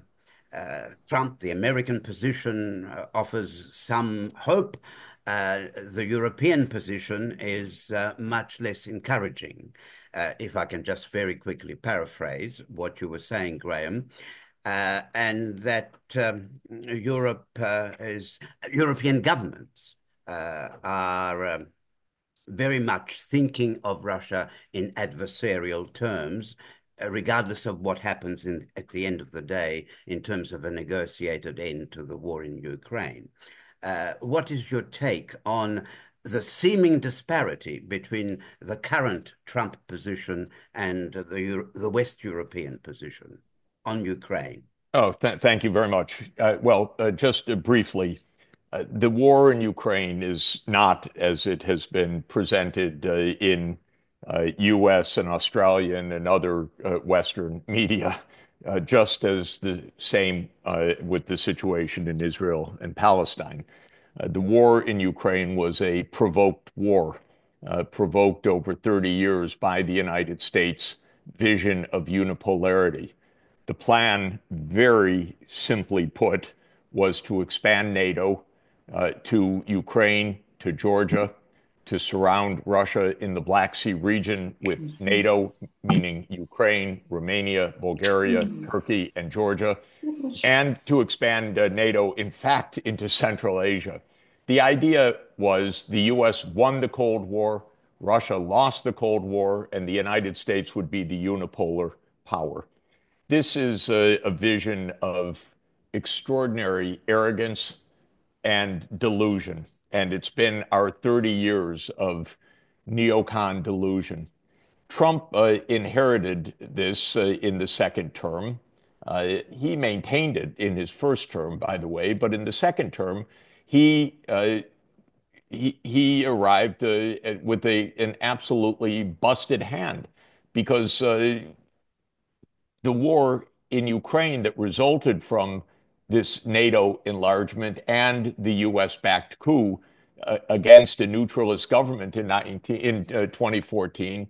Trump, the American position, offers some hope, the European position is much less encouraging. If I can just very quickly paraphrase what you were saying, Graham. And that European governments are very much thinking of Russia in adversarial terms, regardless of what happens at the end of the day in terms of a negotiated end to the war in Ukraine. What is your take on the seeming disparity between the current Trump position and the West European position on Ukraine? Oh, thank you very much. Just briefly, the war in Ukraine is not, as it has been presented in US and Australian and other Western media, just as the same with the situation in Israel and Palestine. The war in Ukraine was a provoked war, provoked over 30 years by the United States' vision of unipolarity. The plan, very simply put, was to expand NATO to Ukraine, to Georgia, to surround Russia in the Black Sea region with NATO, meaning Ukraine, Romania, Bulgaria, Turkey, and Georgia, and to expand NATO, in fact, into Central Asia. The idea was the US won the Cold War, Russia lost the Cold War, and the United States would be the unipolar power. This is a vision of extraordinary arrogance and delusion, and it's been our 30 years of neocon delusion. Trump inherited this in the second term. He maintained it in his first term, by the way, but in the second term, he arrived with an absolutely busted hand because the war in Ukraine that resulted from this NATO enlargement and the US-backed coup against a neutralist government in 2014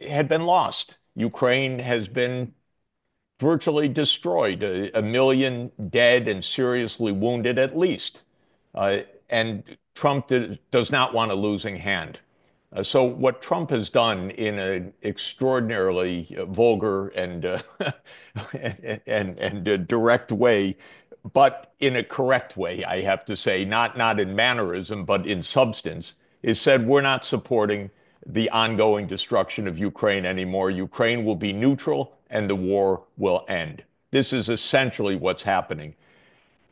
had been lost. Ukraine has been virtually destroyed, a million dead and seriously wounded at least. And Trump does not want a losing hand. So what Trump has done in an extraordinarily vulgar and direct way, but in a correct way, I have to say, not in mannerism, but in substance, is said we're not supporting the ongoing destruction of Ukraine anymore. Ukraine will be neutral and the war will end. This is essentially what's happening.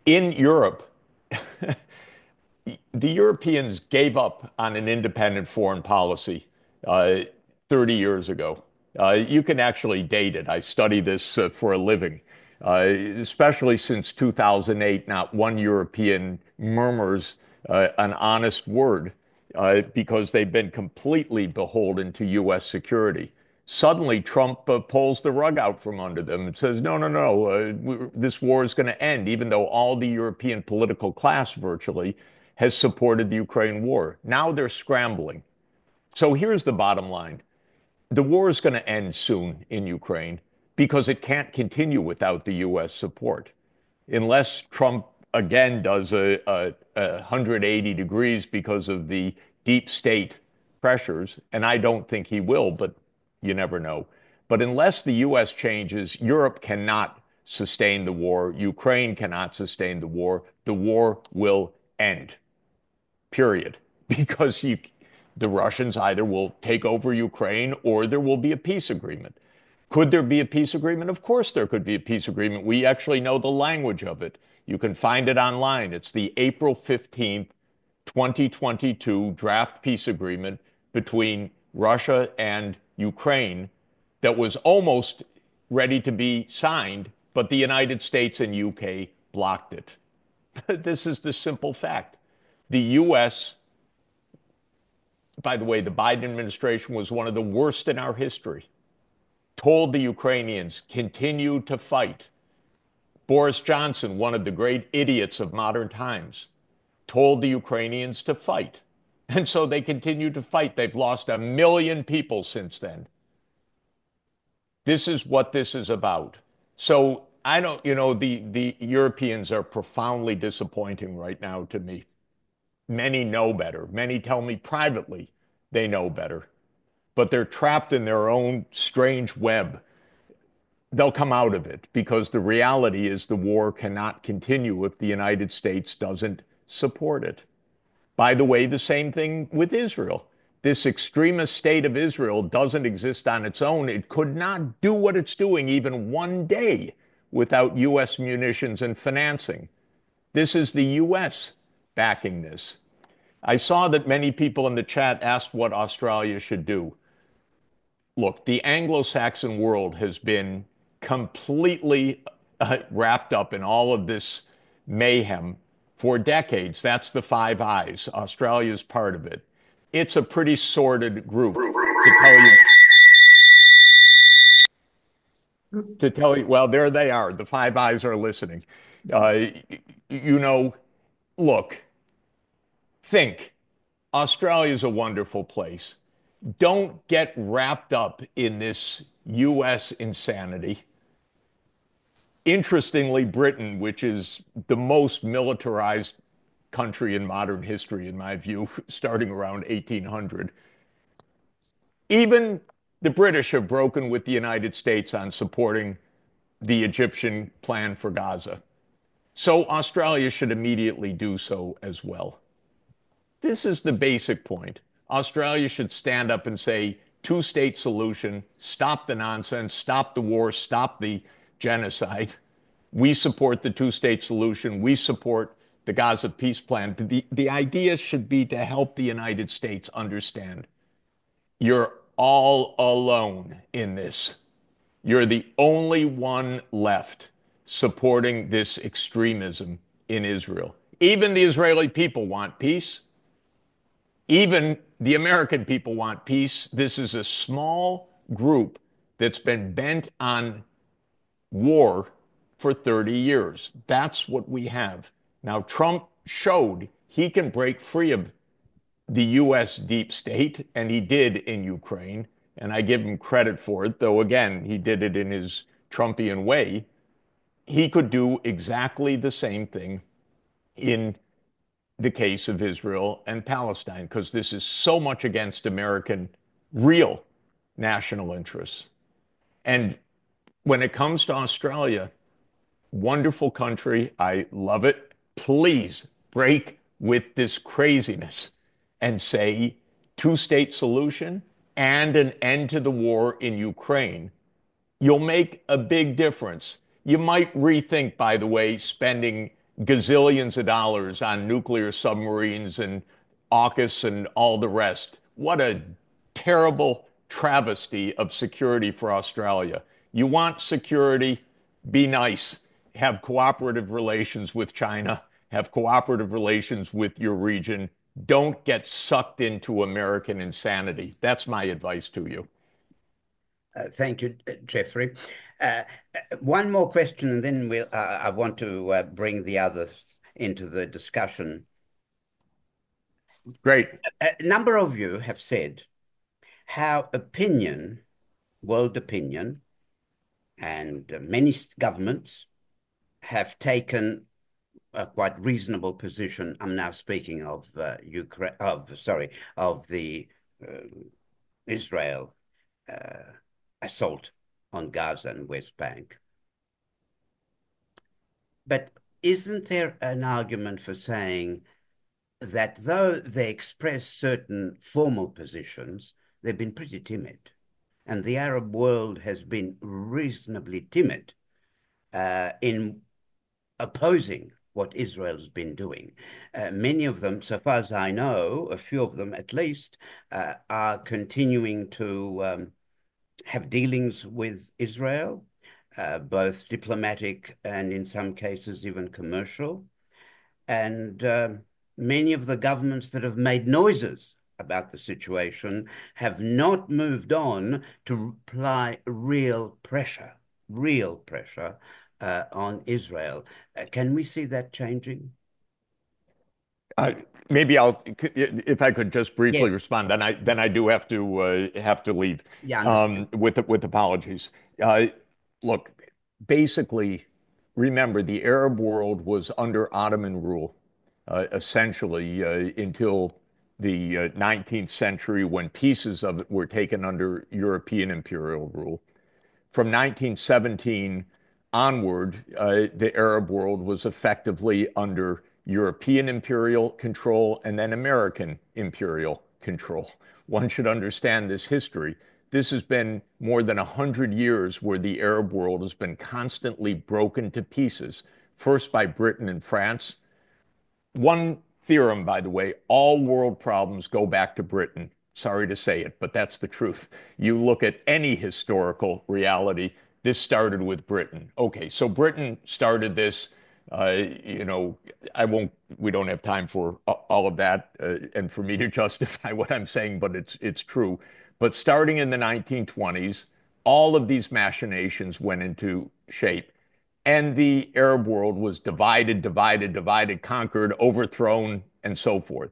In Europe, the Europeans gave up on an independent foreign policy uh, 30 years ago. You can actually date it. I study this for a living. Especially since 2008, not one European murmurs an honest word because they've been completely beholden to U.S. security. Suddenly, Trump pulls the rug out from under them and says, no, no, no, this war is going to end, even though all the European political class virtually has supported the Ukraine war. Now they're scrambling. So here's the bottom line. The war is going to end soon in Ukraine because it can't continue without the U.S. support. Unless Trump again does a 180 degrees because of the deep state pressures, and I don't think he will, but you never know. But unless the U.S. changes, Europe cannot sustain the war. Ukraine cannot sustain the war. The war will end, period. Because the Russians either will take over Ukraine or there will be a peace agreement. Could there be a peace agreement? Of course, there could be a peace agreement. We actually know the language of it. You can find it online. It's the April 15th, 2022 draft peace agreement between Russia and Ukraine that was almost ready to be signed, but the United States and UK blocked it. This is the simple fact. The U.S., by the way, the Biden administration was one of the worst in our history, told the Ukrainians, continue to fight. Boris Johnson, one of the great idiots of modern times, told the Ukrainians to fight. And so they continue to fight. They've lost 1 million people since then. This is what this is about. So I don't, the Europeans are profoundly disappointing right now to me. Many know better. Many tell me privately they know better. But they're trapped in their own strange web. They'll come out of it because the reality is the war cannot continue if the United States doesn't support it. By the way, the same thing with Israel. This extremist state of Israel doesn't exist on its own. It could not do what it's doing even one day without U.S. munitions and financing. This is the U.S. backing this. I saw that many people in the chat asked what Australia should do. Look, the Anglo-Saxon world has been completely wrapped up in all of this mayhem for decades. That's the Five Eyes. Australia's part of it. It's a pretty sordid group, to tell you, well, there they are. The Five Eyes are listening. Uh, look, think. Australia's a wonderful place. Don't get wrapped up in this U.S. insanity. Interestingly, Britain, which is the most militarized country in modern history, in my view, starting around 1800, even the British have broken with the United States on supporting the Egyptian plan for Gaza. So Australia should immediately do so as well. This is the basic point. Australia should stand up and say, two-state solution, stop the nonsense, stop the war, stop the genocide. We support the two-state solution. We support the Gaza peace plan. The idea should be to help the United States understand you're all alone in this. You're the only one left supporting this extremism in Israel. Even the Israeli people want peace. Even the American people want peace. This is a small group that's been bent on war for 30 years. That's what we have. Now, Trump showed he can break free of the U.S. deep state, and he did in Ukraine, and I give him credit for it, though, again, he did it in his Trumpian way. He could do exactly the same thing in the case of Israel and Palestine, because this is so much against American real national interests. And when it comes to Australia, wonderful country, I love it. Please break with this craziness and say two-state solution and an end to the war in Ukraine. You'll make a big difference. You might rethink, by the way, spending gazillions of dollars on nuclear submarines and AUKUS and all the rest. What a terrible travesty of security for Australia. You want security, be nice. Have cooperative relations with China, have cooperative relations with your region. Don't get sucked into American insanity. That's my advice to you. Thank you, Jeffrey. One more question, and then I want to bring the others into the discussion. Great. A number of you have said how opinion, world opinion, and many governments have taken a quite reasonable position. I'm now speaking of Ukraine, of the Israel assault on Gaza and West Bank. But isn't there an argument for saying that though they express certain formal positions, they've been pretty timid, and the Arab world has been reasonably timid in opposing what Israel's been doing. Many of them, so far as I know, a few of them at least, are continuing to have dealings with Israel, both diplomatic and in some cases even commercial. And many of the governments that have made noises about the situation have not moved on to apply real pressure on Israel. Can we see that changing? Maybe if I could just briefly Yes. respond, then I do have to leave. Yeah, With apologies. Look, basically, remember the Arab world was under Ottoman rule, essentially until the 19th century, when pieces of it were taken under European imperial rule. From 1917 onward, the Arab world was effectively under European imperial control and then American imperial control. One should understand this history. This has been more than 100 years where the Arab world has been constantly broken to pieces, first by Britain and France. One theorem, by the way, all world problems go back to Britain. Sorry to say it, but that's the truth. You look at any historical reality, this started with Britain. Okay, so Britain started this. We don't have time for all of that and for me to justify what I'm saying, but it's true. But starting in the 1920s, all of these machinations went into shape. And the Arab world was divided, conquered, overthrown, and so forth.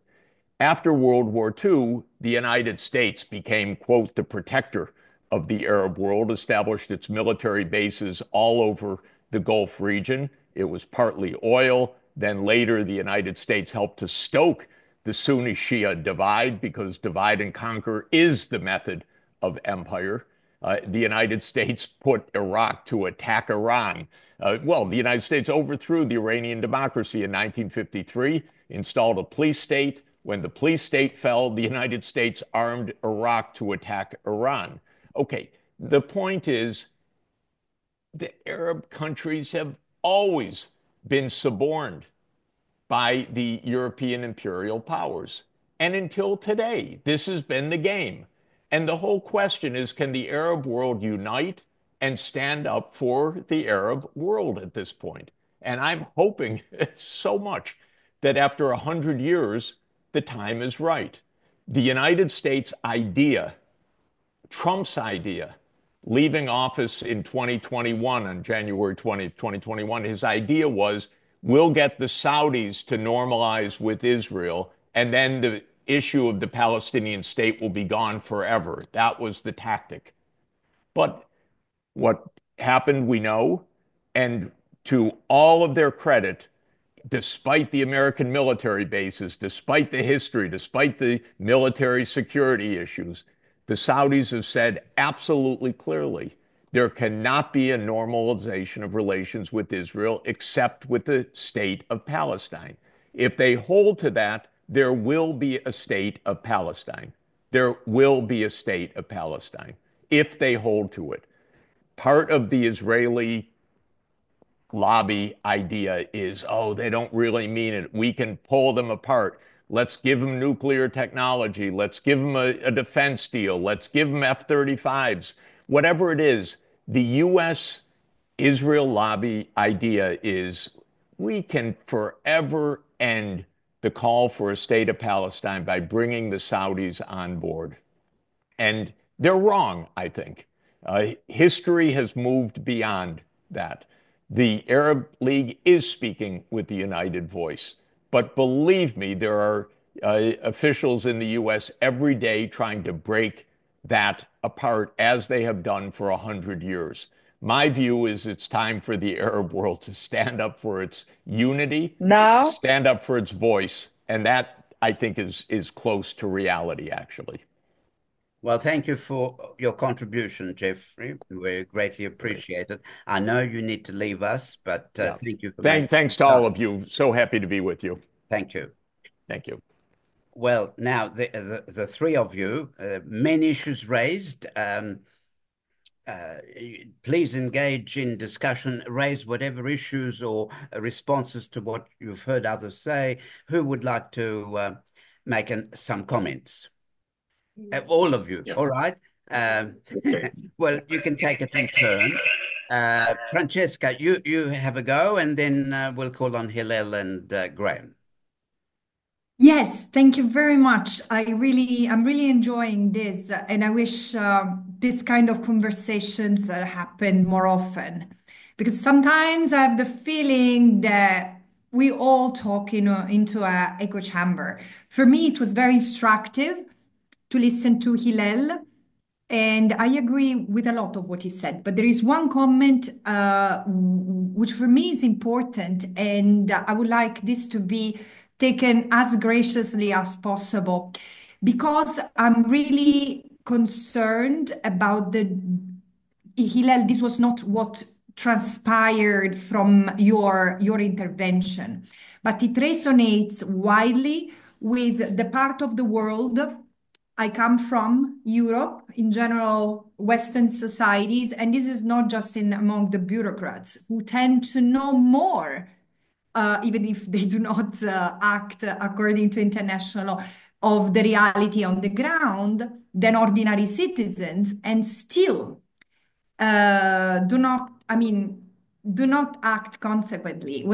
After World War II, the United States became, quote, the protector of the Arab world, established its military bases all over the Gulf region. It was partly oil. Then later, the United States helped to stoke the Sunni Shia divide, because divide and conquer is the method of empire. The United States put Iraq to attack Iran. The United States overthrew the Iranian democracy in 1953, installed a police state. When the police state fell, the United States armed Iraq to attack Iran. Okay, the point is the Arab countries have always been suborned by the European imperial powers. And until today, this has been the game. And the whole question is, can the Arab world unite and stand up for the Arab world at this point? And I'm hoping so much that after 100 years, the time is right. The United States idea, Trump's idea, leaving office in 2021, on January 20th, 2021, his idea was, we'll get the Saudis to normalize with Israel, and then the issue of the Palestinian state will be gone forever. That was the tactic. But what happened, we know. And to all of their credit, despite the American military bases, despite the history, despite the military security issues, the Saudis have said absolutely clearly, there cannot be a normalization of relations with Israel except with the state of Palestine. If they hold to that, there will be a state of Palestine. There will be a state of Palestine if they hold to it. Part of the Israeli lobby idea is, oh, they don't really mean it. We can pull them apart. Let's give them nuclear technology. Let's give them a defense deal. Let's give them F-35s. Whatever it is, the U.S. Israel lobby idea is we can forever end the call for a state of Palestine by bringing the Saudis on board. And they're wrong, I think. History has moved beyond that. The Arab League is speaking with the united voice. But believe me, there are officials in the U.S. every day trying to break that apart, as they have done for 100 years. My view is it's time for the Arab world to stand up for its unity, Now, stand up for its voice, and that, I think, is close to reality, actually. Well, thank you for your contribution, Jeffrey. We greatly appreciate it. I know you need to leave us, but Yeah. thank you for making Thanks to all of you. So happy to be with you. Thank you. Thank you. Well, now the three of you, many issues raised. Please engage in discussion, raise whatever issues or responses to what you've heard others say. Who would like to make some comments? All of you, Yeah. all right? Okay. Well, you can take it in turn. Francesca, you have a go, and then we'll call on Hillel and Graham. Yes, thank you very much. I'm really enjoying this, and I wish this kind of conversations happen more often, because sometimes I have the feeling that we all talk, into a echo chamber. For me, it was very instructive to listen to Hillel, and I agree with a lot of what he said. But there is one comment which for me is important, and I would like this to be taken as graciously as possible, because I'm really concerned about the Hillel. This was not what transpired from your intervention, but it resonates widely with the part of the world I come from, Europe, in general, Western societies, and this is not just among the bureaucrats who tend to know more, even if they do not act according to international law, of the reality on the ground than ordinary citizens, and still do not act consequently.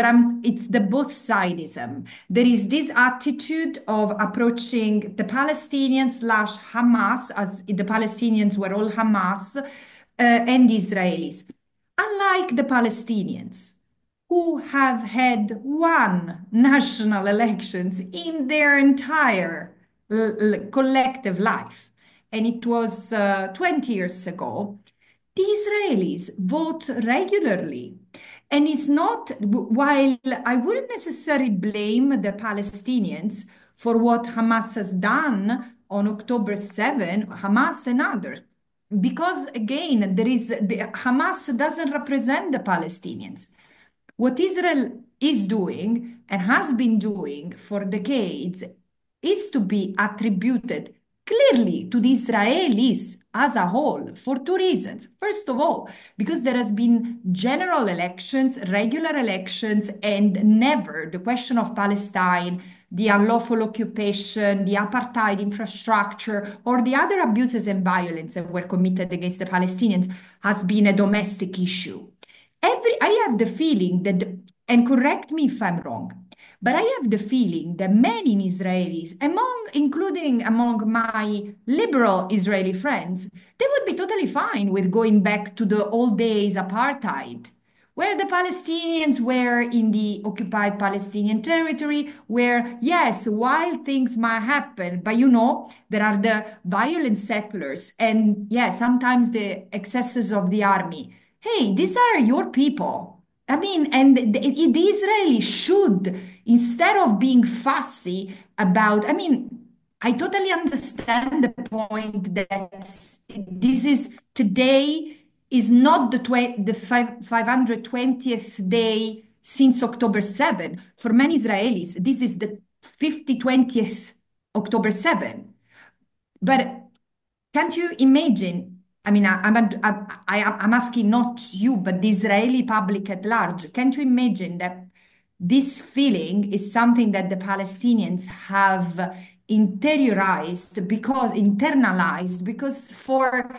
It's the both sidism. There is this attitude of approaching the Palestinians slash Hamas, as the Palestinians were all Hamas, and the Israelis. Unlike the Palestinians, who have had one national elections in their entire collective life, and it was 20 years ago. The Israelis vote regularly. And it's not, while I wouldn't necessarily blame the Palestinians for what Hamas has done on October 7, Hamas and others, because again, Hamas doesn't represent the Palestinians. What Israel is doing and has been doing for decades is to be attributed clearly to the Israelis as a whole for two reasons. First of all, because there has been general elections, regular elections, and never the question of Palestine, the unlawful occupation, the apartheid infrastructure, or the other abuses and violence that were committed against the Palestinians has been a domestic issue. I have the feeling that, and correct me if I'm wrong, but I have the feeling that many Israelis, including among my liberal Israeli friends, they would be totally fine with going back to the old days apartheid, where the Palestinians were in the occupied Palestinian territory, where, yes, wild things might happen, but there are the violent settlers and, sometimes the excesses of the army. Hey, these are your people. And the Israelis should, instead of being fussy about, I totally understand the point that this is today is not the 520th day since October 7. For many Israelis, this is the 20th October 7. But can't you imagine I mean, I'm asking not you, but the Israeli public at large. Can't you imagine that this feeling is something that the Palestinians have internalized because for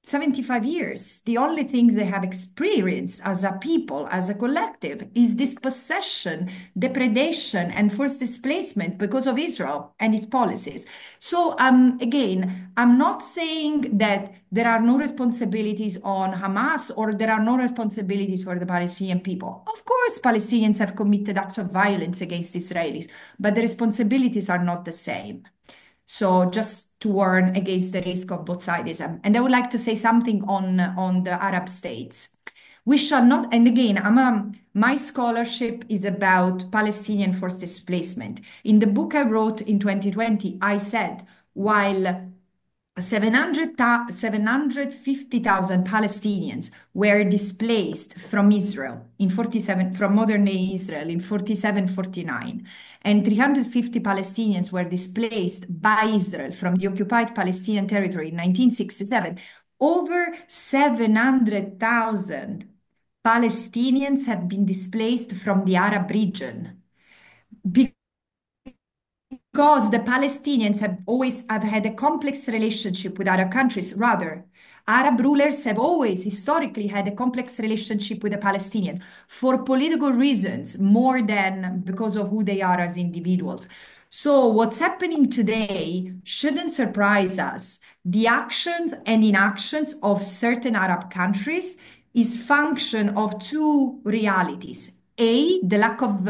75 years, the only things they have experienced as a people, as a collective, is dispossession, depredation, and forced displacement because of Israel and its policies. So, again, I'm not saying that there are no responsibilities on Hamas or there are no responsibilities for the Palestinian people. Of course, Palestinians have committed acts of violence against Israelis, but the responsibilities are not the same. So just to warn against the risk of both sidism. And I would like to say something on the Arab states. We shall not, and again, my scholarship is about Palestinian forced displacement. In the book I wrote in 2020, I said, while 750,000 Palestinians were displaced from Israel in 47, from modern day Israel in 47-49, and 350 Palestinians were displaced by Israel from the occupied Palestinian territory in 1967. Over 700,000 Palestinians have been displaced from the Arab region because the Palestinians have had a complex relationship with Arab countries. Rather, Arab rulers have always historically had a complex relationship with the Palestinians for political reasons more than because of who they are as individuals. So what's happening today shouldn't surprise us. The actions and inactions of certain Arab countries is function of two realities. A, the lack of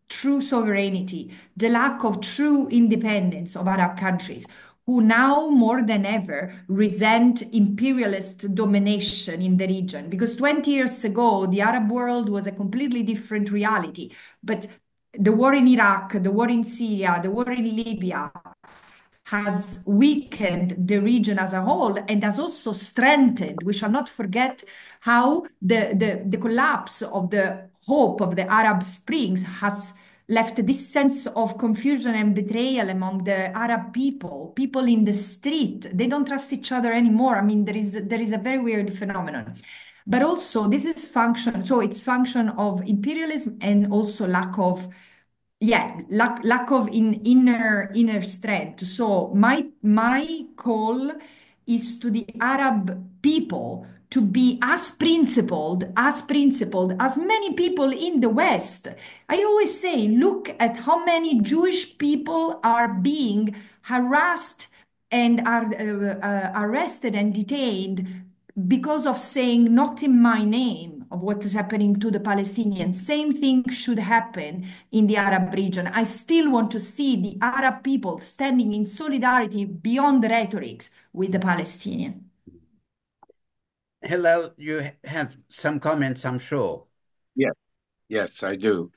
true sovereignty, the lack of true independence of Arab countries, who now more than ever resent imperialist domination in the region. Because 20 years ago, the Arab world was a completely different reality. But the war in Iraq, the war in Syria, the war in Libya has weakened the region as a whole and has also strengthened. We shall not forget how the collapse of the hope of the Arab Springs has left this sense of confusion and betrayal among the Arab people in the street. They don't trust each other anymore. I mean, there is a very weird phenomenon. But also, this is function, so it's function of imperialism and also lack of inner strength. So my call is to the Arab people to be as principled as many people in the West. I always say, look at how many Jewish people are being harassed and are arrested and detained because of saying not in my name of what is happening to the Palestinians. Same thing should happen in the Arab region. I still want to see the Arab people standing in solidarity beyond the rhetorics with the Palestinian. Hillel, you have some comments, I'm sure. Yes, I do.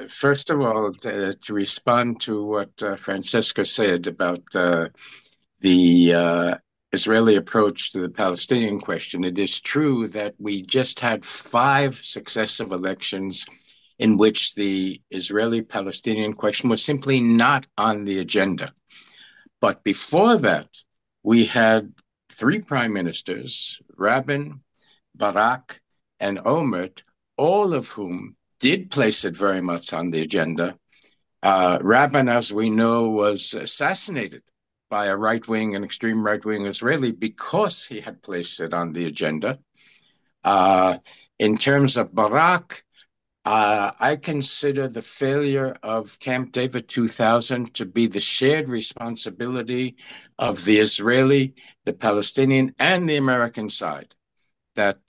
First of all, to respond to what Francesca said about the Israeli approach to the Palestinian question, it is true that we just had 5 successive elections in which the Israeli-Palestinian question was simply not on the agenda. But before that, we had 3 prime ministers, Rabin, Barak, and Olmert, all of whom did place it very much on the agenda. Rabin, as we know, was assassinated by a right-wing and extreme right-wing Israeli because he had placed it on the agenda. In terms of Barak, I consider the failure of Camp David 2000 to be the shared responsibility of the Israeli, the Palestinian, and the American side. That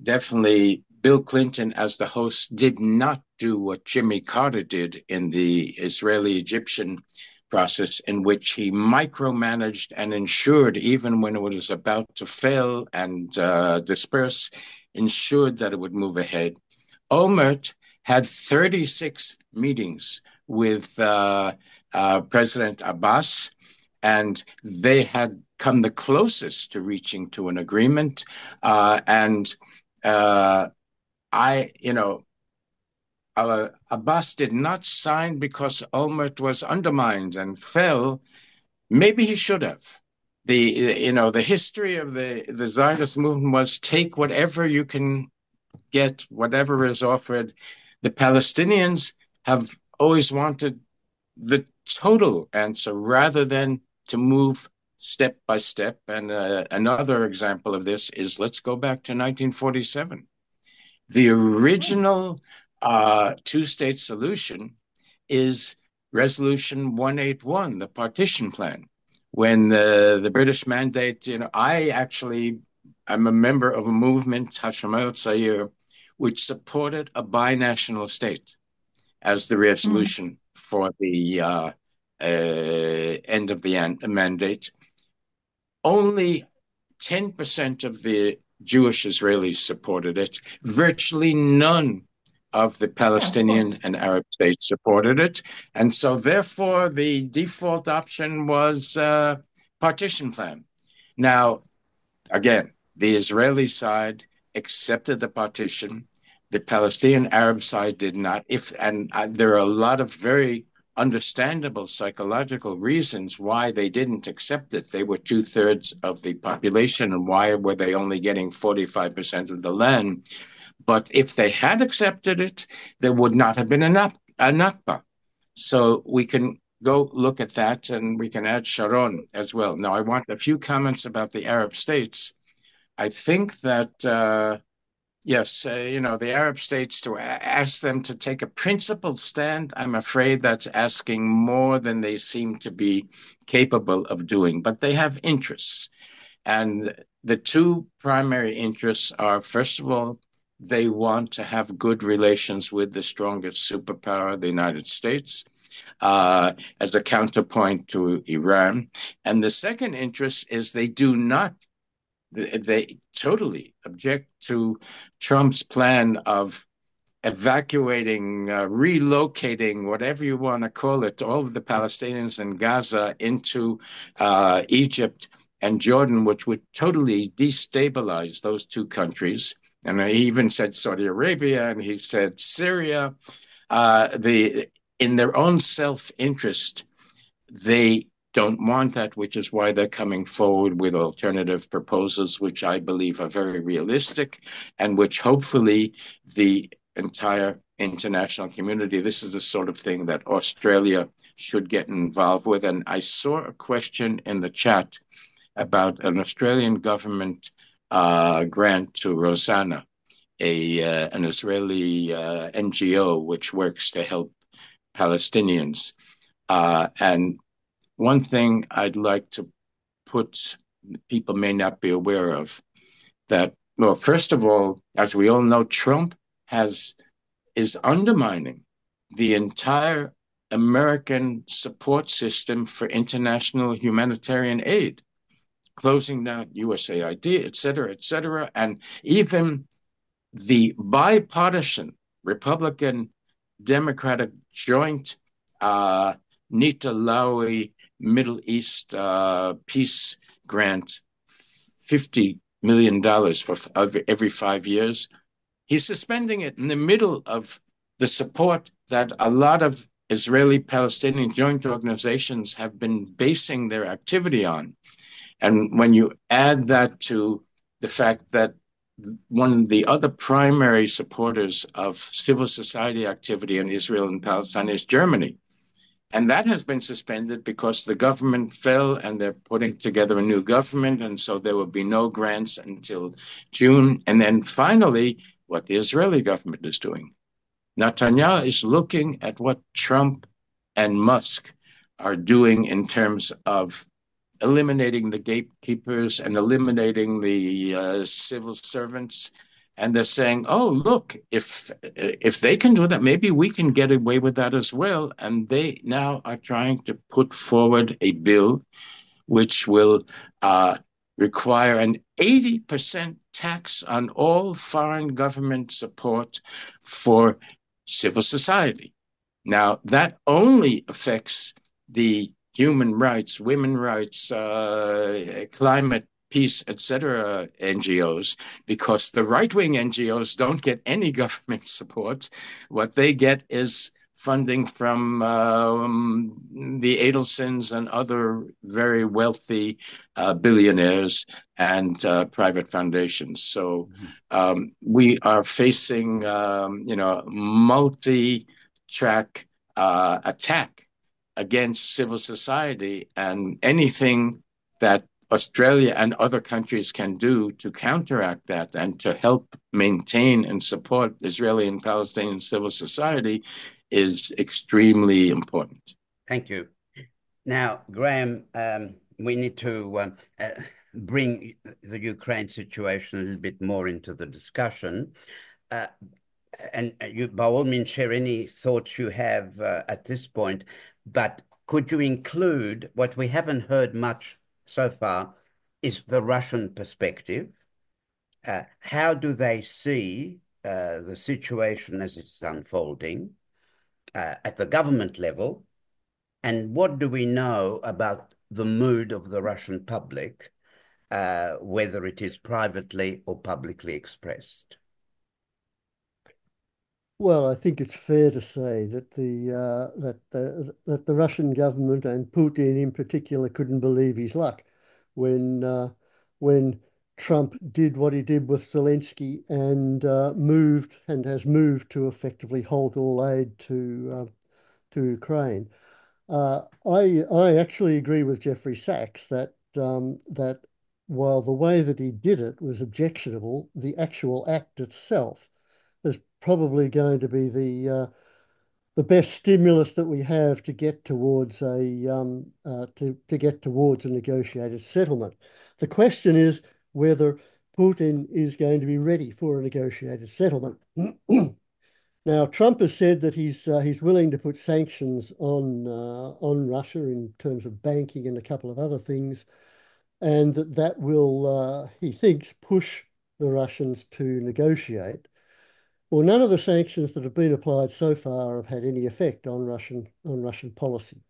definitely Bill Clinton, as the host, did not do what Jimmy Carter did in the Israeli-Egyptian process, in which he micromanaged and ensured, even when it was about to fail and disperse, ensured that it would move ahead. Olmert had 36 meetings with President Abbas, and they had come the closest to reaching to an agreement. Abbas did not sign because Olmert was undermined and fell, Maybe he should have. The history of the Zionist movement was take whatever you can get, whatever is offered. The Palestinians have always wanted the total answer rather than to move step by step. And another example of this is, let's go back to 1947. The original two-state solution is Resolution 181, the partition plan. When the British mandate, I'm a member of a movement, Hashemayot Zair, which supported a binational state as the resolution for the end of the mandate. Only 10% of the Jewish Israelis supported it. Virtually none of the Palestinian and Arab states supported it. And so therefore the default option was partition plan. Now, again, the Israeli side accepted the partition. The Palestinian Arab side did not. There are a lot of very understandable psychological reasons why they didn't accept it. They were 2/3 of the population, and why were they only getting 45% of the land? But if they had accepted it, there would not have been a Nakba. So we can go look at that, and we can add Sharon as well. Now, I want a few comments about the Arab states. I think that yes, the Arab states, to ask them to take a principled stand, I'm afraid that's asking more than they seem to be capable of doing. But they have interests. And the two primary interests are, first of all, they want to have good relations with the strongest superpower, the United States, as a counterpoint to Iran. And the second interest is they totally object to Trump's plan of evacuating, relocating, whatever you want to call it, all of the Palestinians in Gaza into Egypt and Jordan, which would totally destabilize those two countries. And he even said Saudi Arabia, and he said Syria. In their own self-interest, they don't want that, which is why they're coming forward with alternative proposals, which I believe are very realistic, and which hopefully the entire international community, this is the sort of thing that Australia should get involved with. And I saw a question in the chat about an Australian government grant to Rosanna, an Israeli NGO which works to help Palestinians. And one thing I'd like to put, people may not be aware of, that, well, first of all, as we all know, Trump is undermining the entire American support system for international humanitarian aid, closing down USAID, et cetera, and even the bipartisan Republican-Democratic joint Nita Lowey Middle East peace grant, $50 million for every 5 years. He's suspending it in the middle of the support that a lot of Israeli-Palestinian joint organizations have been basing their activity on. And when you add that to the fact that one of the other primary supporters of civil society activity in Israel and Palestine is Germany, and that has been suspended because the government fell and they're putting together a new government, and so there will be no grants until June. And then finally, what the Israeli government is doing. Netanyahu is looking at what Trump and Musk are doing in terms of eliminating the gatekeepers and eliminating the civil servants. And they're saying, oh, look, if they can do that, maybe we can get away with that as well. And they now are trying to put forward a bill which will require an 80% tax on all foreign government support for civil society. Now, that only affects the human rights, women's rights, climate, peace, etc. NGOs, because the right-wing NGOs don't get any government support. What they get is funding from the Adelsons and other very wealthy billionaires and private foundations. So we are facing, multi-track attack against civil society, and anything that Australia and other countries can do to counteract that and to help maintain and support Israeli and Palestinian civil society is extremely important. Thank you. Now, Graham, we need to bring the Ukraine situation a little bit more into the discussion. And you, by all means, share any thoughts you have at this point, but could you include what we haven't heard much so far is the Russian perspective? How do they see the situation as it's unfolding at the government level? And what do we know about the mood of the Russian public, whether it is privately or publicly expressed? Well, I think it's fair to say that the Russian government and Putin in particular couldn't believe his luck when Trump did what he did with Zelensky and has moved to effectively halt all aid to Ukraine. I actually agree with Jeffrey Sachs that while the way that he did it was objectionable, the actual act itself is probably going to be the best stimulus that we have to get towards a negotiated settlement. The question is whether Putin is going to be ready for a negotiated settlement. Now, Trump has said that he's willing to put sanctions on Russia in terms of banking and a couple of other things, and that will, he thinks, push the Russians to negotiate. Well, none of the sanctions that have been applied so far have had any effect on Russian policy.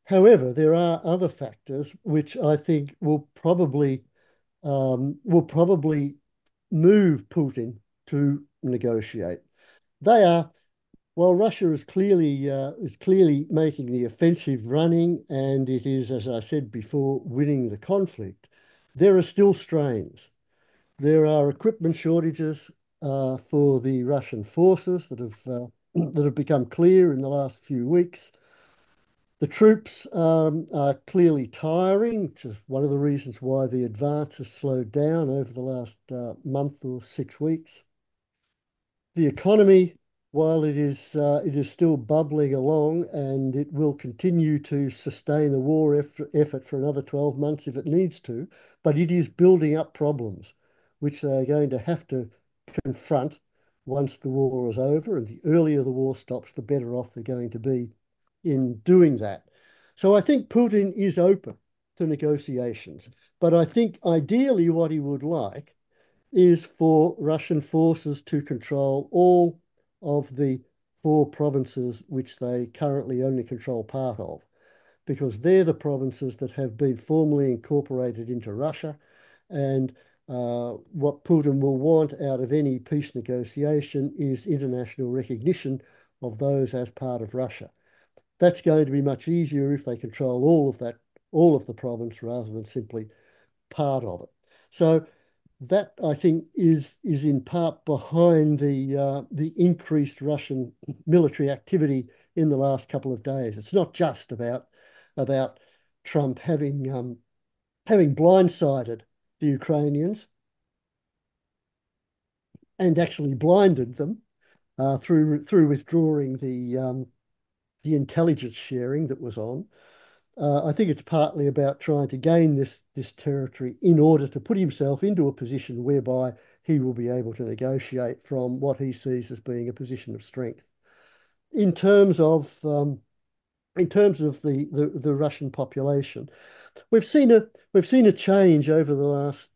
However, there are other factors which I think will probably move Putin to negotiate. They are, while Russia is clearly making the offensive running, and it is, as I said before, winning the conflict, there are still strains. There are equipment shortages for the Russian forces that have become clear in the last few weeks. The troops are clearly tiring, which is one of the reasons why the advance has slowed down over the last month or 6 weeks. The economy, while it is still bubbling along, and it will continue to sustain a war effort for another 12 months if it needs to, but it is building up problems, which they are going to have to confront once the war is over. And the earlier the war stops, the better off they're going to be in doing that. So I think Putin is open to negotiations, but I think ideally what he would like is for Russian forces to control all of the 4 provinces which they currently only control part of, because they're the provinces that have been formally incorporated into Russia. And what Putin will want out of any peace negotiation is international recognition of those as part of Russia. That's going to be much easier if they control all of the province rather than simply part of it. So that, I think, is in part behind the increased Russian military activity in the last couple of days. It's not just about Trump having blindsided the Ukrainians and actually blinded them through withdrawing the intelligence sharing that was on. I think it's partly about trying to gain this territory in order to put himself into a position whereby he will be able to negotiate from what he sees as being a position of strength. In terms of the Russian population, we've seen a change over the last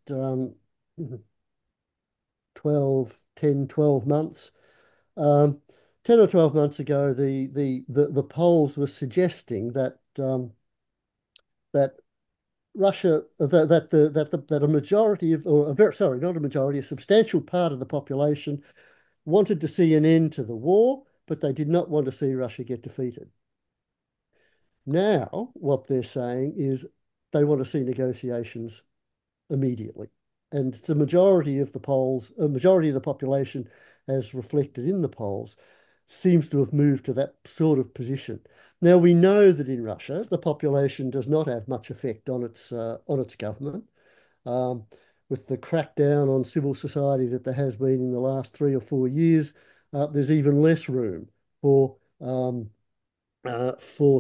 12 months. 10 or 12 months ago, the polls were suggesting that Russia, that a majority of, or a very, sorry, not a majority, a substantial part of the population wanted to see an end to the war, but they did not want to see Russia get defeated. Now, what they're saying is they want to see negotiations immediately. And it's a majority of the polls, a majority of the population, as reflected in the polls, seems to have moved to that sort of position. Now, we know that in Russia, the population does not have much effect on its government. With the crackdown on civil society that there has been in the last 3 or 4 years, there's even less room for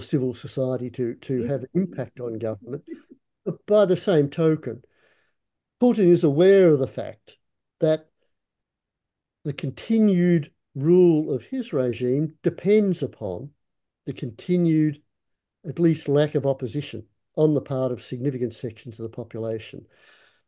civil society to have an impact on government. But by the same token, Putin is aware of the fact that the continued rule of his regime depends upon the continued, at least, lack of opposition on the part of significant sections of the population.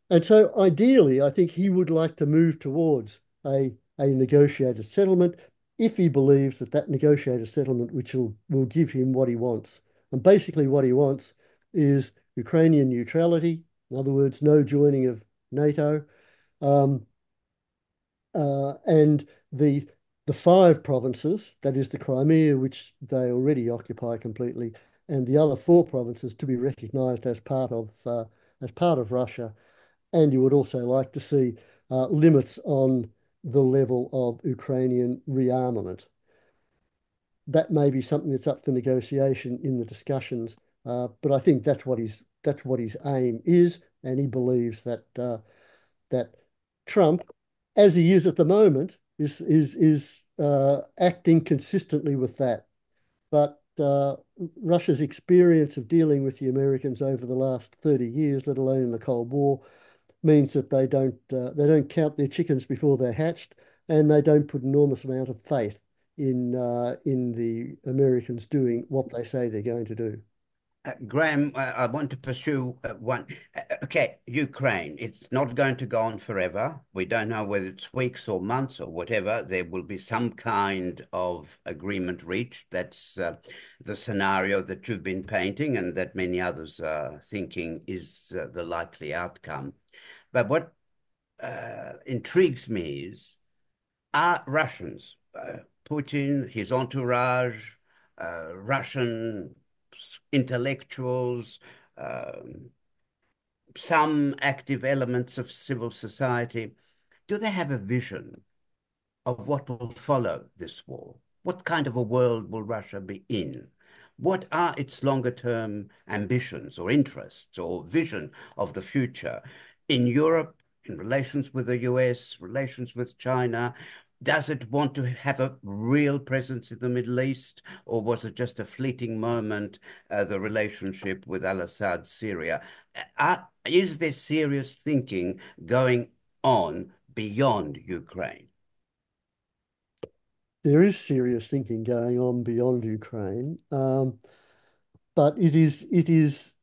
And so ideally, I think he would like to move towards a negotiated settlement if he believes that that negotiated settlement which will give him what he wants. And basically what he wants is Ukrainian neutrality, in other words, no joining of NATO, and the 5 provinces, that is the Crimea, which they already occupy completely, and the other 4 provinces to be recognised as part of Russia. And you would also like to see limits on the level of Ukrainian rearmament. That may be something that's up for negotiation in the discussions, but I think that's what his aim is, and he believes that that Trump, as he is at the moment, is acting consistently with that. But Russia's experience of dealing with the Americans over the last 30 years, let alone in the Cold War, means that they don't count their chickens before they're hatched, and they don't put enormous amount of faith in the Americans doing what they say they're going to do. Graham, I want to pursue one. Okay, Ukraine, it's not going to go on forever. We don't know whether it's weeks or months or whatever. There will be some kind of agreement reached. That's the scenario that you've been painting and that many others are thinking is the likely outcome. But what intrigues me is, are Russians, Putin, his entourage, Russian intellectuals, some active elements of civil society, do they have a vision of what will follow this war? What kind of a world will Russia be in? What are its longer term ambitions or interests or vision of the future in Europe, in relations with the US, relations with China? Does it want to have a real presence in the Middle East, or was it just a fleeting moment, the relationship with al-Assad, Syria? Is there serious thinking going on beyond Ukraine? There is serious thinking going on beyond Ukraine, but it is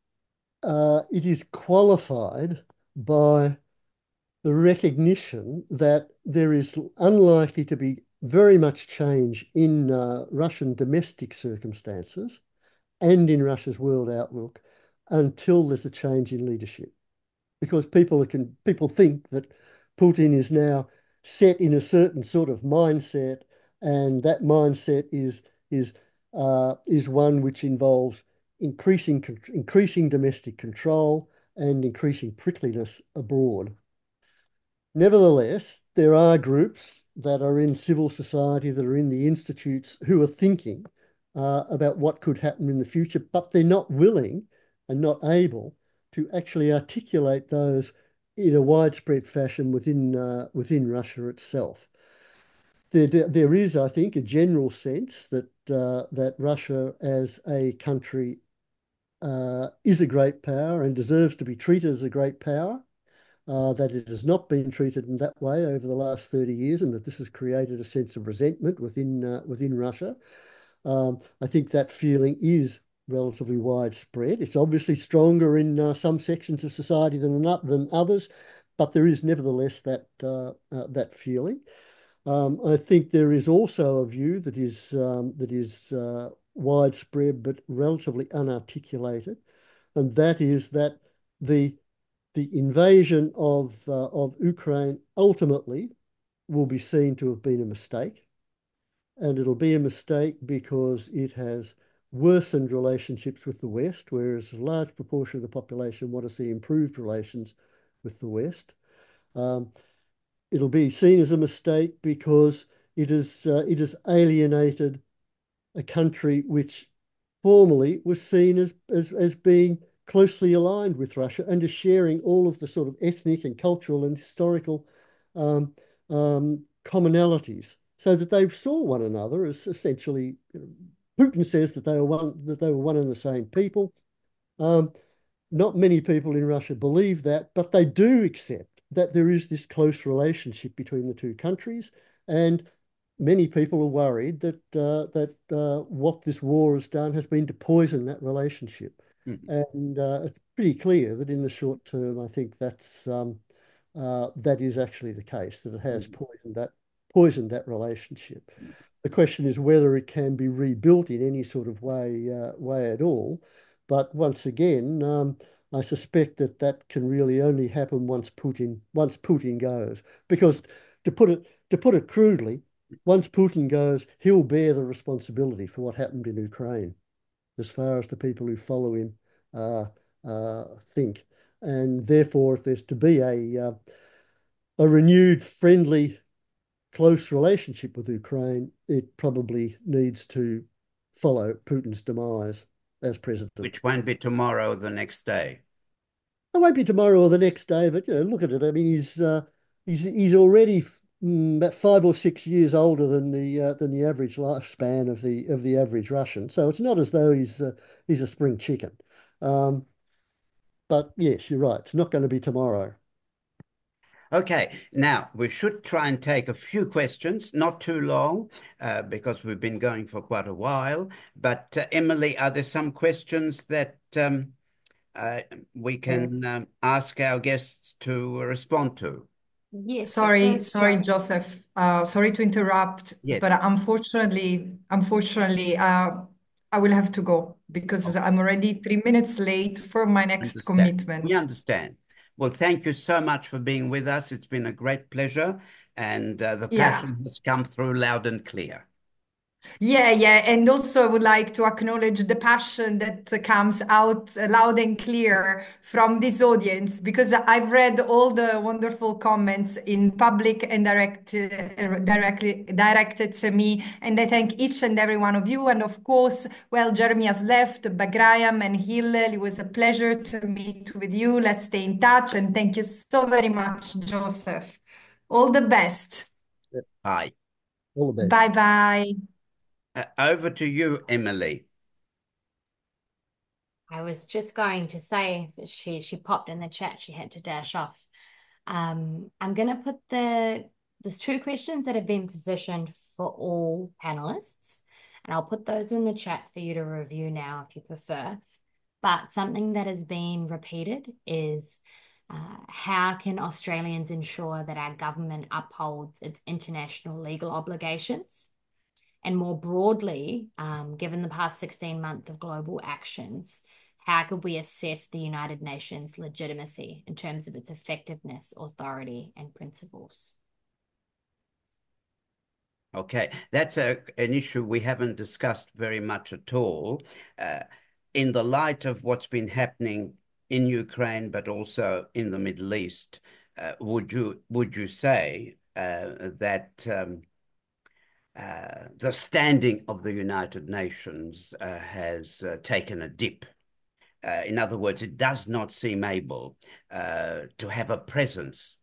qualified by the recognition that there is unlikely to be very much change in Russian domestic circumstances and in Russia's world outlook until there's a change in leadership. Because people think that Putin is now set in a certain sort of mindset, and that mindset is one which involves increasing domestic control and increasing prickliness abroad. Nevertheless, there are groups that are in civil society, that are in the institutes, who are thinking about what could happen in the future, but they're not willing and not able to actually articulate those in a widespread fashion within Russia itself. There is, I think, a general sense that Russia as a country is a great power and deserves to be treated as a great power. That it has not been treated in that way over the last 30 years, and that this has created a sense of resentment within Russia. I think that feeling is relatively widespread. It's obviously stronger in some sections of society than others, but there is nevertheless that feeling. I think there is also a view that is widespread but relatively unarticulated, and that is that the invasion of Ukraine ultimately will be seen to have been a mistake, and it'll be a mistake because it has worsened relationships with the West, whereas a large proportion of the population want to see improved relations with the West. Um, it'll be seen as a mistake because it has alienated a country which formerly was seen as being closely aligned with Russia and is sharing all of the sort of ethnic and cultural and historical commonalities, so that they saw one another as essentially. Putin says that they were one and the same people. Um, Not many people in Russia believe that, but they do accept that there is this close relationship between the two countries, and many people are worried that what this war has done has been to poison that relationship. Mhm. And it's pretty clear that in the short term, I think that is actually the case, that it has Mhm. poisoned that relationship. The question is whether it can be rebuilt in any sort of way at all. But once again, I suspect that can really only happen once Putin goes. Because to put it crudely, once Putin goes, he'll bear the responsibility for what happened in Ukraine, as far as the people who follow him uh, think. And therefore, if there's to be a renewed friendly, close relationship with Ukraine, it probably needs to follow Putin's demise as president. Which won't be tomorrow or the next day. It won't be tomorrow or the next day, but look at it. I mean, he's already about 5 or 6 years older than the average lifespan of the average Russian. So it's not as though he's a spring chicken. Um, but yes, you're right. It's not going to be tomorrow. Okay, now we should try and take a few questions, not too long, because we've been going for quite a while. But Emily, are there some questions that uh, we can ask our guests to respond to? Yes, the Sorry, first, sorry, Joe. Joseph. Sorry to interrupt, but Yes. unfortunately, I will have to go because Okay. I'm already 3 minutes late for my next Understand. We commitment. understand. Well, thank you so much for being with us. It's been a great pleasure, and the Yeah. passion has come through loud and clear. Yeah. And also, I would like to acknowledge the passion that comes out loud and clear from this audience because I've read all the wonderful comments in public and directly directed to me. And I thank each and every one of you. And of course, well, Jeremy has left, but Graham and Hillel, it was a pleasure to meet with you. Let's stay in touch. And thank you so very much, Joseph. All the best. Yeah, Bye. all the best. Bye bye. Over to you, Emily. I was just going to say she popped in the chat. She had to dash off. I'm going to put there's two questions that have been positioned for all panelists, and I'll put those in the chat for you to review now if you prefer. But something that has been repeated is how can Australians ensure that our government upholds its international legal obligations? And more broadly, given the past 16 months of global actions, how could we assess the United Nations legitimacy in terms of its effectiveness, authority, and principles? Okay, that's an issue we haven't discussed very much at all. Uh, in the light of what's been happening in Ukraine, but also in the Middle East, would you say that the standing of the United Nations has taken a dip? In other words, it does not seem able to have a presence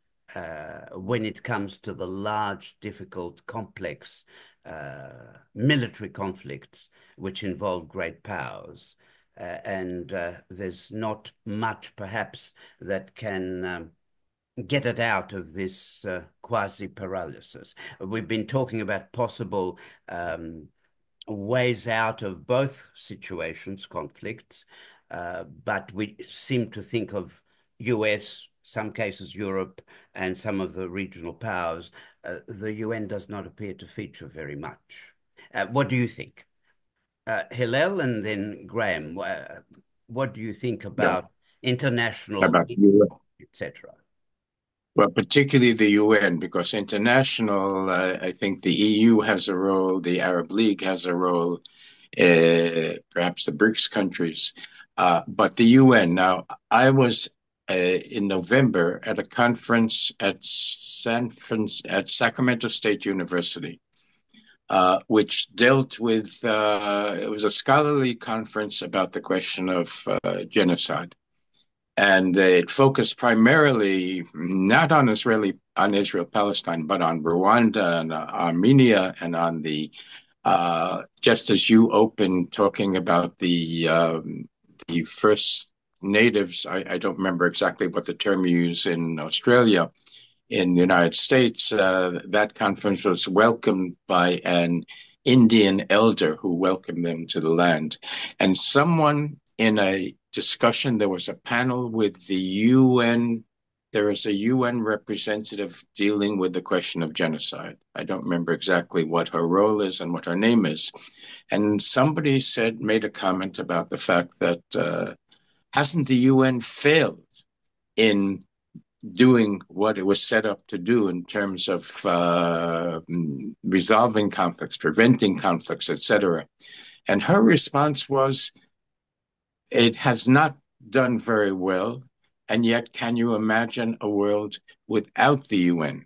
when it comes to the large, difficult, complex military conflicts which involve great powers. And there's not much, perhaps, that can get it out of this quasi-paralysis. We've been talking about possible ways out of both situations, conflicts, but we seem to think of US, some cases Europe, and some of the regional powers. The UN does not appear to feature very much. What do you think? Hillel and then Graham, what do you think Yeah. about international, About you. etc.? Well, particularly the UN, because international, I think the EU has a role, the Arab League has a role, perhaps the BRICS countries, but the UN. Now, I was in November at a conference at Sacramento State University, which dealt with, it was a scholarly conference about the question of genocide. And it focused primarily not on Israel-Palestine, but on Rwanda and Armenia, and on the just as you opened talking about the first natives. I don't remember exactly what the term you use in Australia. In the United States, that conference was welcomed by an Indian elder who welcomed them to the land, and someone in a discussion. There was a panel with the UN. There is a UN representative dealing with the question of genocide. I don't remember exactly what her role is and what her name is. And somebody made a comment about the fact that hasn't the UN failed in doing what it was set up to do in terms of resolving conflicts, preventing conflicts, etc. And her response was, it has not done very well, and yet can you imagine a world without the UN?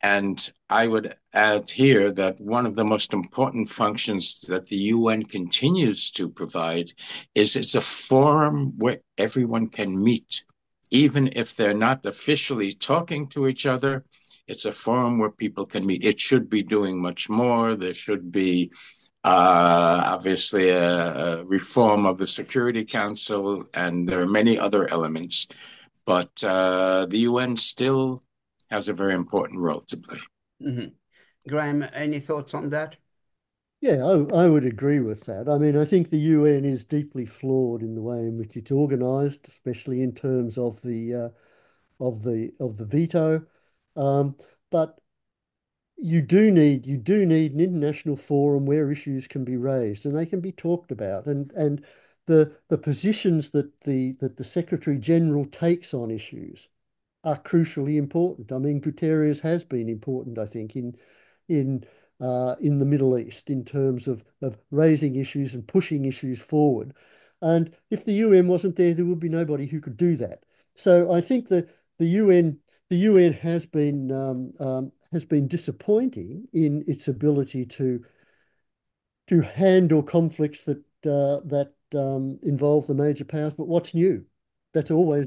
And I would add here that one of the most important functions that the UN continues to provide is it's a forum where everyone can meet. Even if they're not officially talking to each other, it's a forum where people can meet. It should be doing much more. There should be obviously a reform of the Security Council, and there are many other elements, but the UN still has a very important role to play. Mm-hmm. Graham, any thoughts on that? Yeah, I would agree with that. I mean, I think the UN is deeply flawed in the way in which it's organized, especially in terms of the veto. But you do need an international forum where issues can be raised and they can be talked about, and the positions that the Secretary General takes on issues are crucially important. I mean, Guterres has been important, I think, in in the Middle East in terms of raising issues and pushing issues forward. And if the UN wasn't there, there would be nobody who could do that. So I think that the UN the UN has been disappointing in its ability to handle conflicts that involve the major powers. But what's new? That's always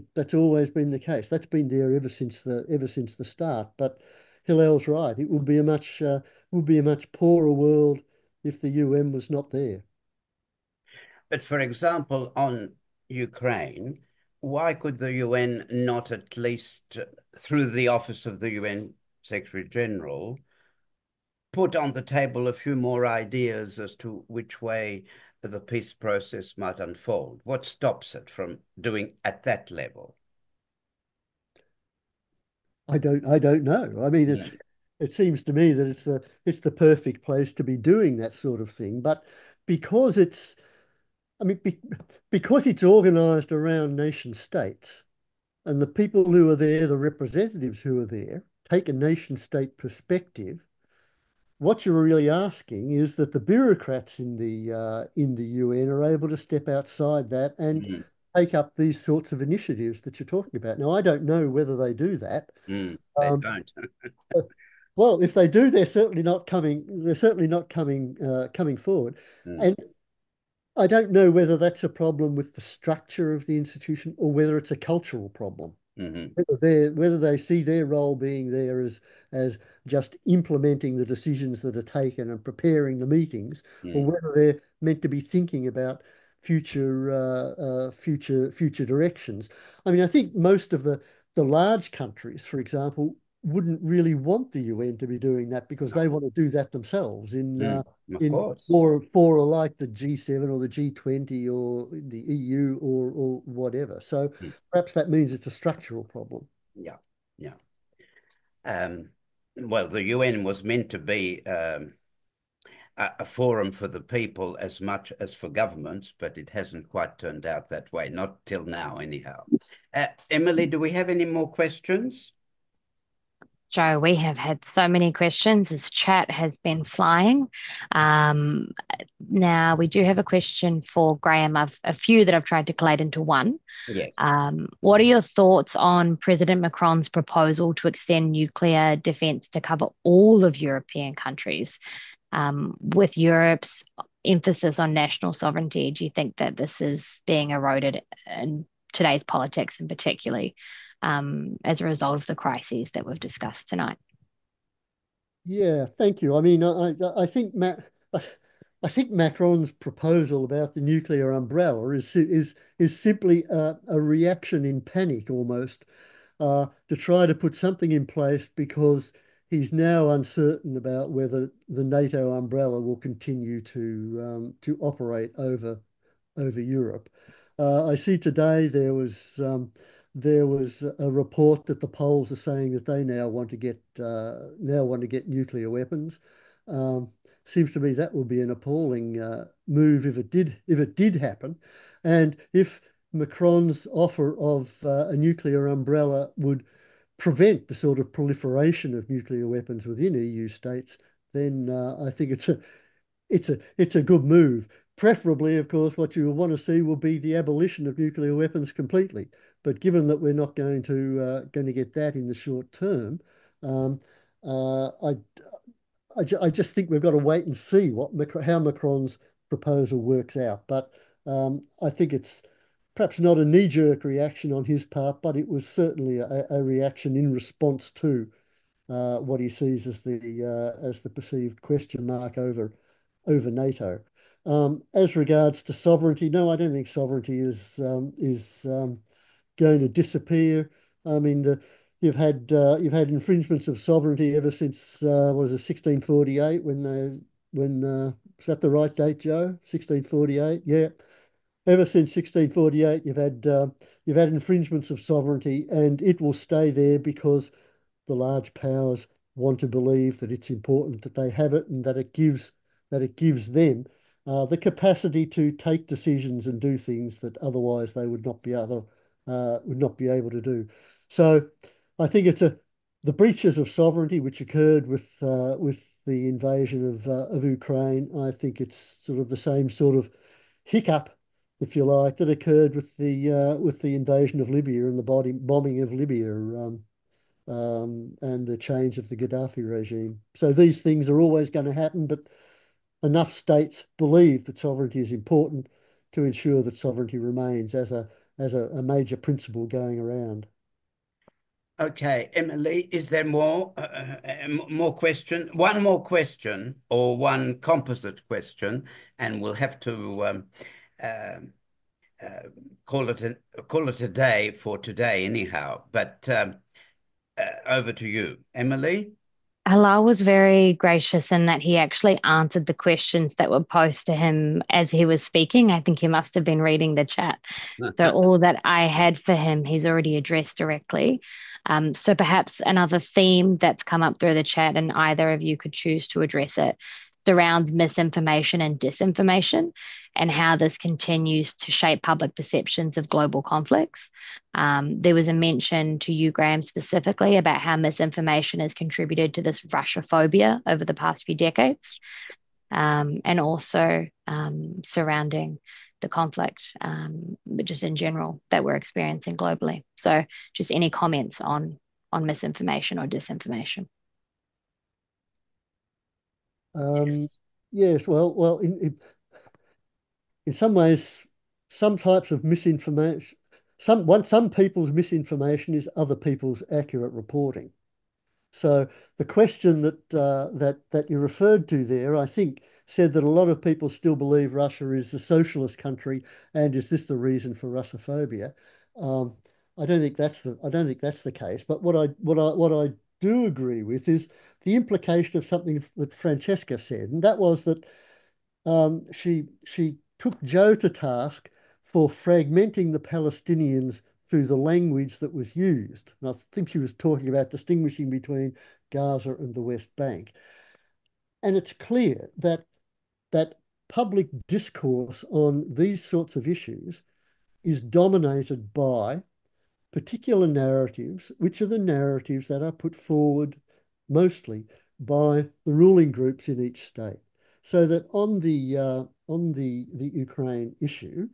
been the case. That's been there ever since the start. But Hillel's right. It would be a much poorer world if the UN was not there. But for example, on Ukraine, why could the UN not at least through the office of the UN Secretary General put on the table a few more ideas as to which way the peace process might unfold? What stops it from doing at that level? I don't know. I mean, Mm. it seems to me that it's the perfect place to be doing that sort of thing. But because it's I mean, because it's organized around nation states, and the people who are there, the representatives who are there, take a nation state perspective. What you're really asking is that the bureaucrats in the UN are able to step outside that and Mm. take up these sorts of initiatives that you're talking about. Now, I don't know whether they do that. Mm. They Um, don't. well, if they do, they're certainly not coming. They're certainly not coming forward. Mm. And I don't know whether that's a problem with the structure of the institution or whether it's a cultural problem. Mhm. Whether they see their role being there as just implementing the decisions that are taken and preparing the meetings, or Mm. whether they're meant to be thinking about future directions. I mean, I think most of the large countries, for example, wouldn't really want the UN to be doing that because No. they want to do that themselves in Of in course. for like the G7 or the G20 or the EU or whatever. So Mm. perhaps that means it's a structural problem. Yeah. Yeah. Um, well, the UN was meant to be a forum for the people as much as for governments, but it hasn't quite turned out that way, not till now, anyhow. Emily, do we have any more questions? Joe, we have had so many questions. This chat has been flying. Um, Now, we do have a question for Graham. I've a few that I've tried to collate into one. Yes. What are your thoughts on President Macron's proposal to extend nuclear defense to cover all of European countries, with Europe's emphasis on national sovereignty? Do you think that this is being eroded in today's politics, and particularly as a result of the crises that we've discussed tonight? Yeah, thank you. I mean, I think I think Macron's proposal about the nuclear umbrella is simply a reaction in panic almost, to try to put something in place because he's now uncertain about whether the NATO umbrella will continue to operate over Europe. I see today there was a report that the Poles are saying that they now want to get nuclear weapons. Um, Seems to me that would be an appalling move if it did happen, and if Macron's offer of a nuclear umbrella would prevent the sort of proliferation of nuclear weapons within EU states, then I think it's a good move. Preferably, of course, what you want to see will be the abolition of nuclear weapons completely. But given that we're not going to get that in the short term, um, I just think we've got to wait and see how Macron's proposal works out. But I think it's perhaps not a knee-jerk reaction on his part, but it was certainly a reaction in response to what he sees as the perceived question mark over NATO. As regards to sovereignty, no, I don't think sovereignty is going to disappear. I mean, you've had infringements of sovereignty ever since what is it, 1648? Is that the right date, Joe? 1648, yeah. Ever since 1648, you've had infringements of sovereignty, and it will stay there because the large powers want to believe that it's important that they have it and that it gives them the capacity to take decisions and do things that otherwise they would not be able to do. So I think the breaches of sovereignty which occurred with the invasion of Ukraine. I think it's sort of the same sort of hiccup, if you like, that occurred with the invasion of Libya and the bombing of Libya. And the change of the Gaddafi regime. So these things are always going to happen, but enough states believe that sovereignty is important to ensure that sovereignty remains as a major principle going around. Okay, Emily, is there more question? One more question or one composite question, and we'll have to uh, uh, call it a day for today, anyhow. But over to you, Emily. Halal was very gracious in that he actually answered the questions that were posed to him as he was speaking. I think he must have been reading the chat. So all that I had for him, he's already addressed directly. So perhaps another theme that's come up through the chat, and either of you could choose to address it, surrounds misinformation and disinformation and how this continues to shape public perceptions of global conflicts. There was a mention to you, Graham, specifically about how misinformation has contributed to this Russophobia over the past few decades, and also surrounding the conflict, but just in general that we're experiencing globally. So, just any comments on misinformation or disinformation? Um, yes, well, in some ways, some types of misinformation, some people's misinformation is other people's accurate reporting. So the question that you referred to there, I think, said that a lot of people still believe Russia is a socialist country, and is this the reason for Russophobia? Um, I don't think that's the case. But what I do agree with is the implication of something that Francesca said, and that was that she took Joe to task for fragmenting the Palestinians through the language that was used. And I think she was talking about distinguishing between Gaza and the West Bank. And it's clear that public discourse on these sorts of issues is dominated by particular narratives, which are the narratives that are put forward mostly by the ruling groups in each state. So that on the Ukraine issue,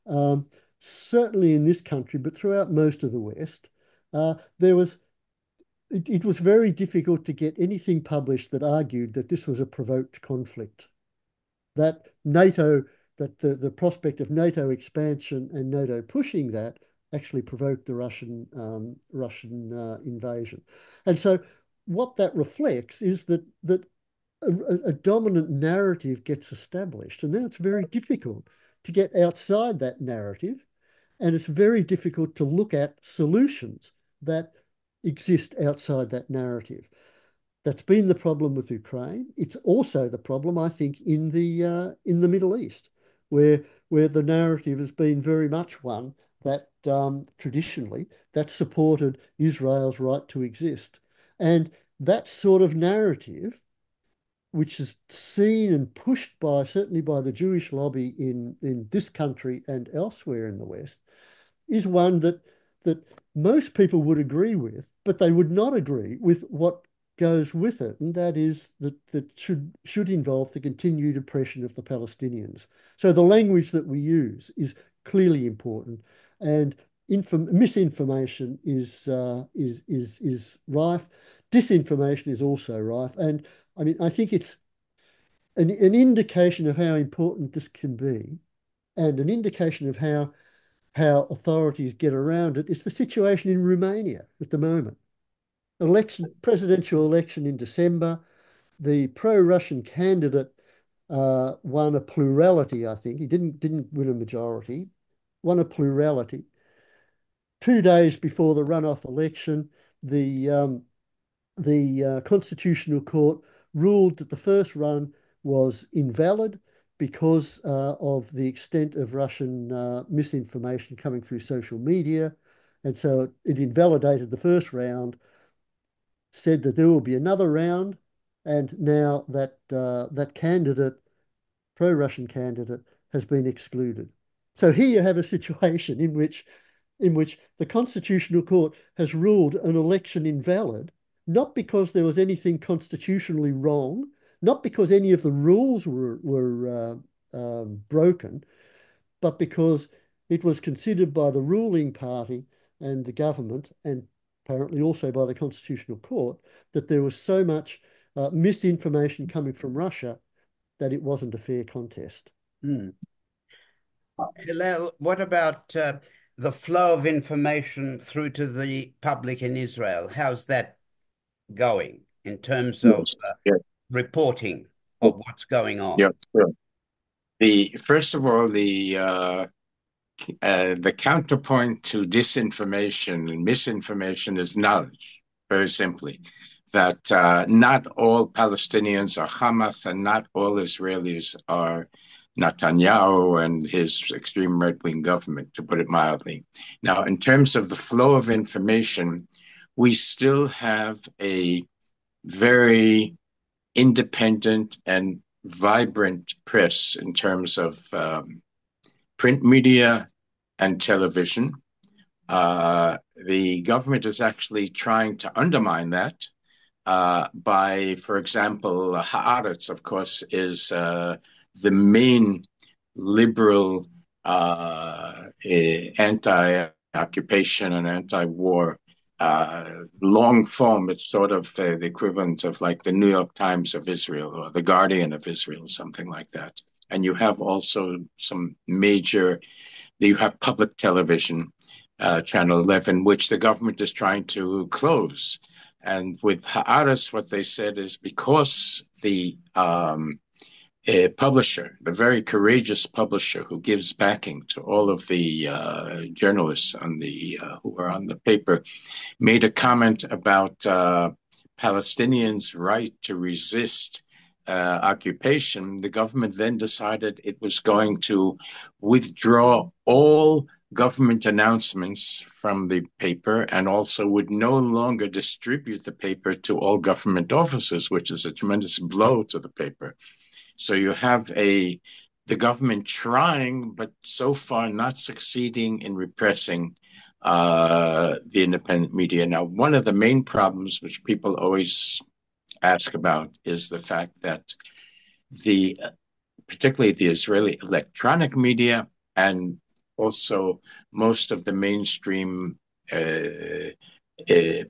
um, certainly in this country, but throughout most of the West, there was it was very difficult to get anything published that argued that this was a provoked conflict, that NATO, that the prospect of NATO expansion and NATO pushing that actually provoked the Russian invasion. And so what that reflects is that a dominant narrative gets established, and then it's very difficult to get outside that narrative, and it's very difficult to look at solutions that exist outside that narrative. That's been the problem with Ukraine. It's also the problem, I think, in the Middle East, where the narrative has been very much one that traditionally that supported Israel's right to exist, and that sort of narrative, which is seen and pushed by certainly by the Jewish lobby in this country and elsewhere in the West, is one that most people would agree with, but they would not agree with what goes with it, and that is that should involve the continued oppression of the Palestinians. So the language that we use is clearly important, and misinformation is rife. Disinformation is also rife, and I mean I think it's an indication of how important this can be, and an indication of how authorities get around it is the situation in Romania at the moment. Presidential election in December, the pro-Russian candidate won a plurality, I think. He didn't win a majority, won a plurality. 2 days before the runoff election, the Constitutional Court ruled that the first run was invalid because of the extent of Russian misinformation coming through social media. And so it invalidated the first round, said that there will be another round, and now that candidate, pro-Russian candidate, has been excluded. So here you have a situation in which the Constitutional Court has ruled an election invalid, not because there was anything constitutionally wrong, not because any of the rules were broken, but because it was considered by the ruling party and the government, and apparently also by the Constitutional Court, that there was so much misinformation coming from Russia that it wasn't a fair contest. Hillel, what about the flow of information through to the public in Israel? How's that going in terms of reporting of what's going on? Yeah, sure. First of all, the counterpoint to disinformation and misinformation is knowledge, very simply, that not all Palestinians are Hamas and not all Israelis are Netanyahu and his extreme right-wing government, to put it mildly. Now, in terms of the flow of information, we still have a very independent and vibrant press in terms of print media and television. The government is actually trying to undermine that by, for example, Haaretz, of course, is the main liberal anti-occupation and anti-war long form. It's sort of the equivalent of like the New York Times of Israel or the Guardian of Israel, something like that. And you have also some major, you have public television, Channel 11, which the government is trying to close. And with Haaretz, what they said is because the publisher, the very courageous publisher who gives backing to all of the journalists on who are on the paper, made a comment about Palestinians' right to resist occupation, the government then decided it was going to withdraw all government announcements from the paper and also would no longer distribute the paper to all government offices, which is a tremendous blow to the paper. So you have the government trying, but so far not succeeding in repressing the independent media. Now, one of the main problems which people always ask about is the fact that particularly the Israeli electronic media and also most of the mainstream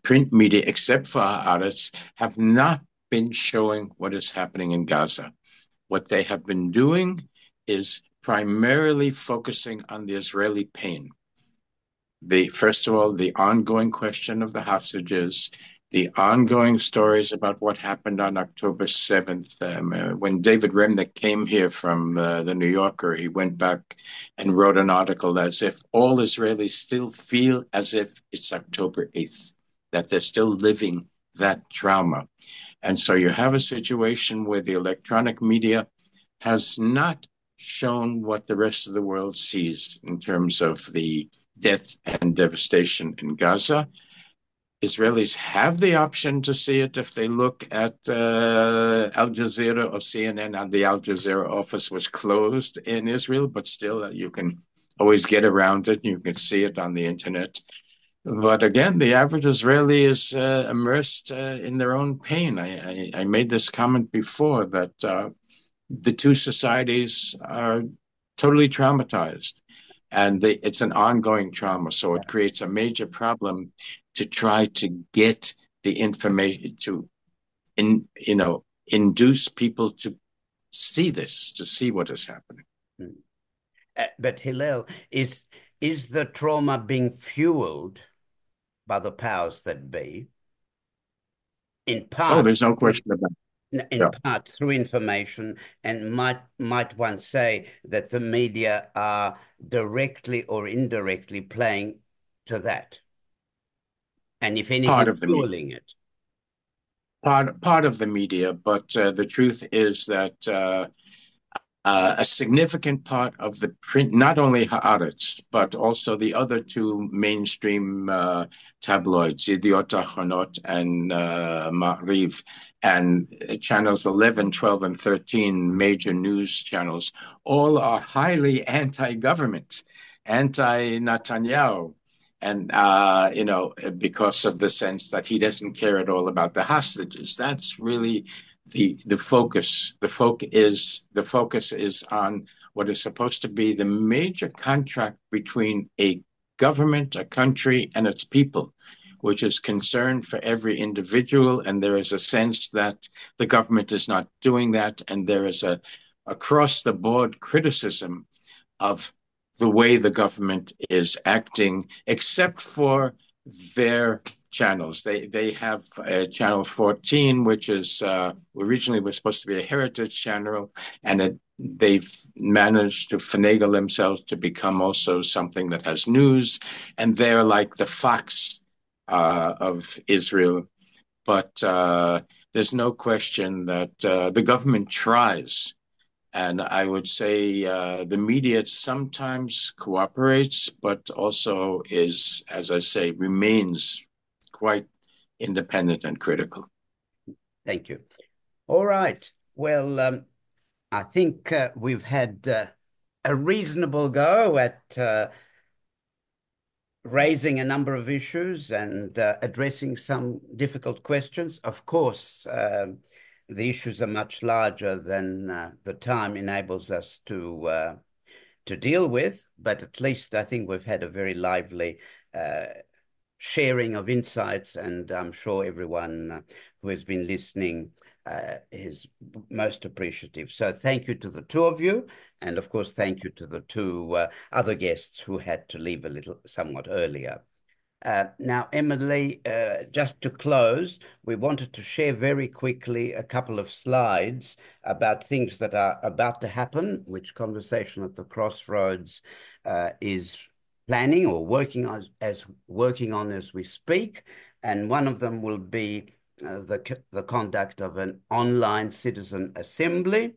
print media, except for Haaretz, have not been showing what is happening in Gaza. What they have been doing is primarily focusing on the Israeli pain. First of all, the ongoing question of the hostages, the ongoing stories about what happened on October 7th. When David Remnick came here from the New Yorker, he went back and wrote an article as if all Israelis still feel as if it's October 8th, that they're still living that trauma. And so you have a situation where the electronic media has not shown what the rest of the world sees in terms of the death and devastation in Gaza. Israelis have the option to see it if they look at Al Jazeera or CNN. And the Al Jazeera office was closed in Israel, but still you can always get around it. You can see it on the internet. But again, the average Israeli is immersed in their own pain. I made this comment before that the two societies are totally traumatized, and it's an ongoing trauma. So it creates a major problem to try to get the information to, induce people to see this, to see what is happening. But Hillel, is the trauma being fueled by the powers that be? In part. Oh, there's no question about it. In part through information, and might one say that the media are directly or indirectly playing to that, and if anything, fueling it. Part of the media, but the truth is that a significant part of the print, not only Haaretz, but also the other two mainstream tabloids, Yediot Ahronot and Ma'ariv, and channels 11, 12, and 13, major news channels, all are highly anti-government, anti-Netanyahu. And, because of the sense that he doesn't care at all about the hostages. That's really the focus. The focus is on what is supposed to be the major contract between a government, a country, and its people, which is concern for every individual. And there is a sense that the government is not doing that. And there is a across the board criticism of the way the government is acting, except for their channels. They have channel 14, which is originally was supposed to be a heritage channel, and they've managed to finagle themselves to become also something that has news, and they're like the Fox of Israel. But there's no question that the government tries. And I would say the media sometimes cooperates, but also is, as I say, remains quite independent and critical. Thank you. All right. Well, I think we've had a reasonable go at raising a number of issues and addressing some difficult questions. Of course, the issues are much larger than the time enables us to deal with, but at least I think we've had a very lively sharing of insights, and I'm sure everyone who has been listening is most appreciative. So thank you to the two of you, and of course thank you to the two other guests who had to leave somewhat earlier. Now, Emily, just to close, we wanted to share very quickly a couple of slides about things that are about to happen, which Conversation at the Crossroads is planning or working on as we speak. And one of them will be the conduct of an online citizen assembly,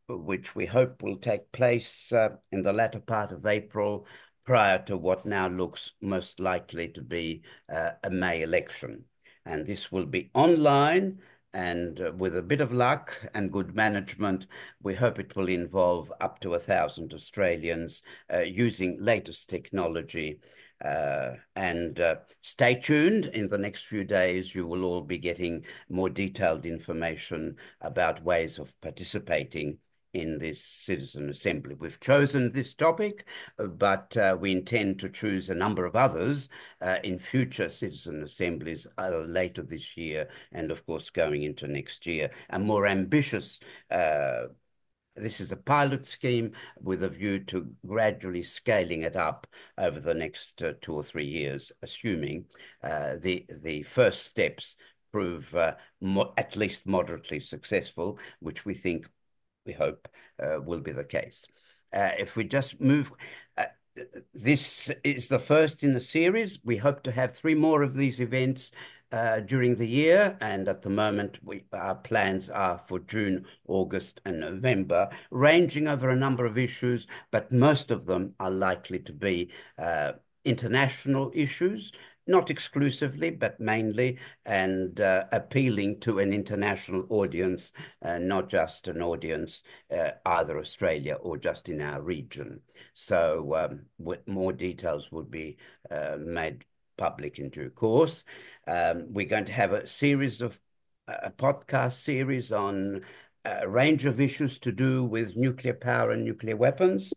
which we hope will take place in the latter part of April, prior to what now looks most likely to be a May election. And this will be online, and with a bit of luck and good management, we hope it will involve up to 1,000 Australians using latest technology And stay tuned. In the next few days, you will all be getting more detailed information about ways of participating in this citizen assembly. We've chosen this topic, but we intend to choose a number of others in future citizen assemblies later this year, and of course going into next year, a more ambitious this is a pilot scheme with a view to gradually scaling it up over the next 2 or 3 years, assuming the first steps prove at least moderately successful, which we hope will be the case. If we just move, this is the first in a series. We hope to have 3 more of these events during the year, and at the moment our plans are for June, August and November, ranging over a number of issues, but most of them are likely to be international issues, not exclusively, but mainly, and appealing to an international audience, not just an audience either Australia or just in our region. So more details will be made public in due course. We're going to have a podcast series on a range of issues to do with nuclear power and nuclear weapons.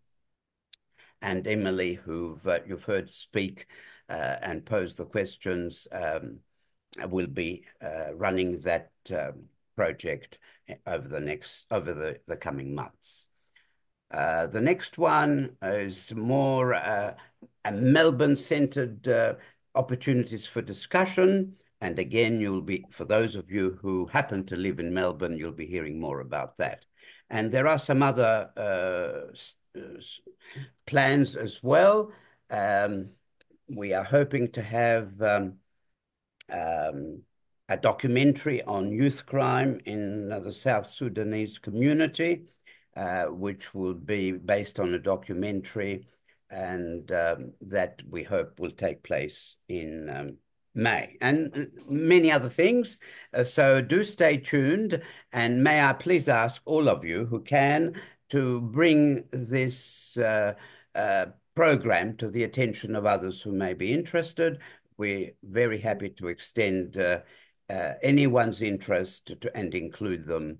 And Emily, who you've heard speak and pose the questions, will be running that project over the coming months. The next one is more a Melbourne-centered opportunities for discussion. And again, for those of you who happen to live in Melbourne, you'll be hearing more about that. And there are some other plans as well. We are hoping to have a documentary on youth crime in the South Sudanese community, which will be based on a documentary, and that we hope will take place in May, and many other things. So do stay tuned, and may I please ask all of you who can to bring this program to the attention of others who may be interested. We're very happy to extend anyone's interest and include them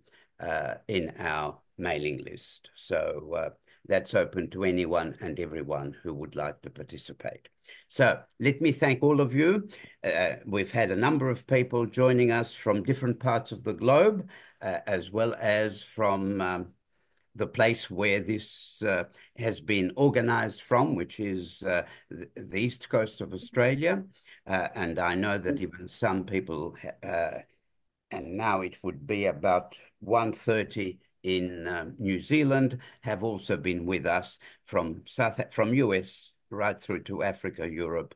in our mailing list. So that's open to anyone and everyone who would like to participate. So let me thank all of you. We've had a number of people joining us from different parts of the globe, as well as from the place where this has been organized from, which is the east coast of Australia. And I know that even some people, and now it would be about 1:30 in New Zealand, have also been with us from US right through to Africa, Europe,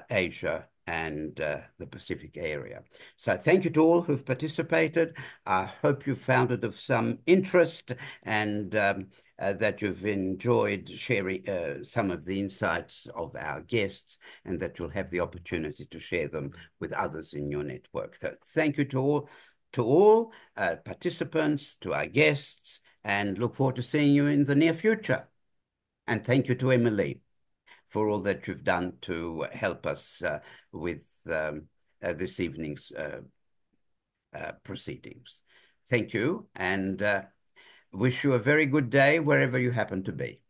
Asia, and the Pacific area. So thank you to all who've participated. I hope you found it of some interest, and that you've enjoyed sharing some of the insights of our guests, and that you'll have the opportunity to share them with others in your network. So thank you to all participants, to our guests, and look forward to seeing you in the near future. And thank you to Emily for all that you've done to help us with this evening's proceedings. Thank you, and wish you a very good day wherever you happen to be.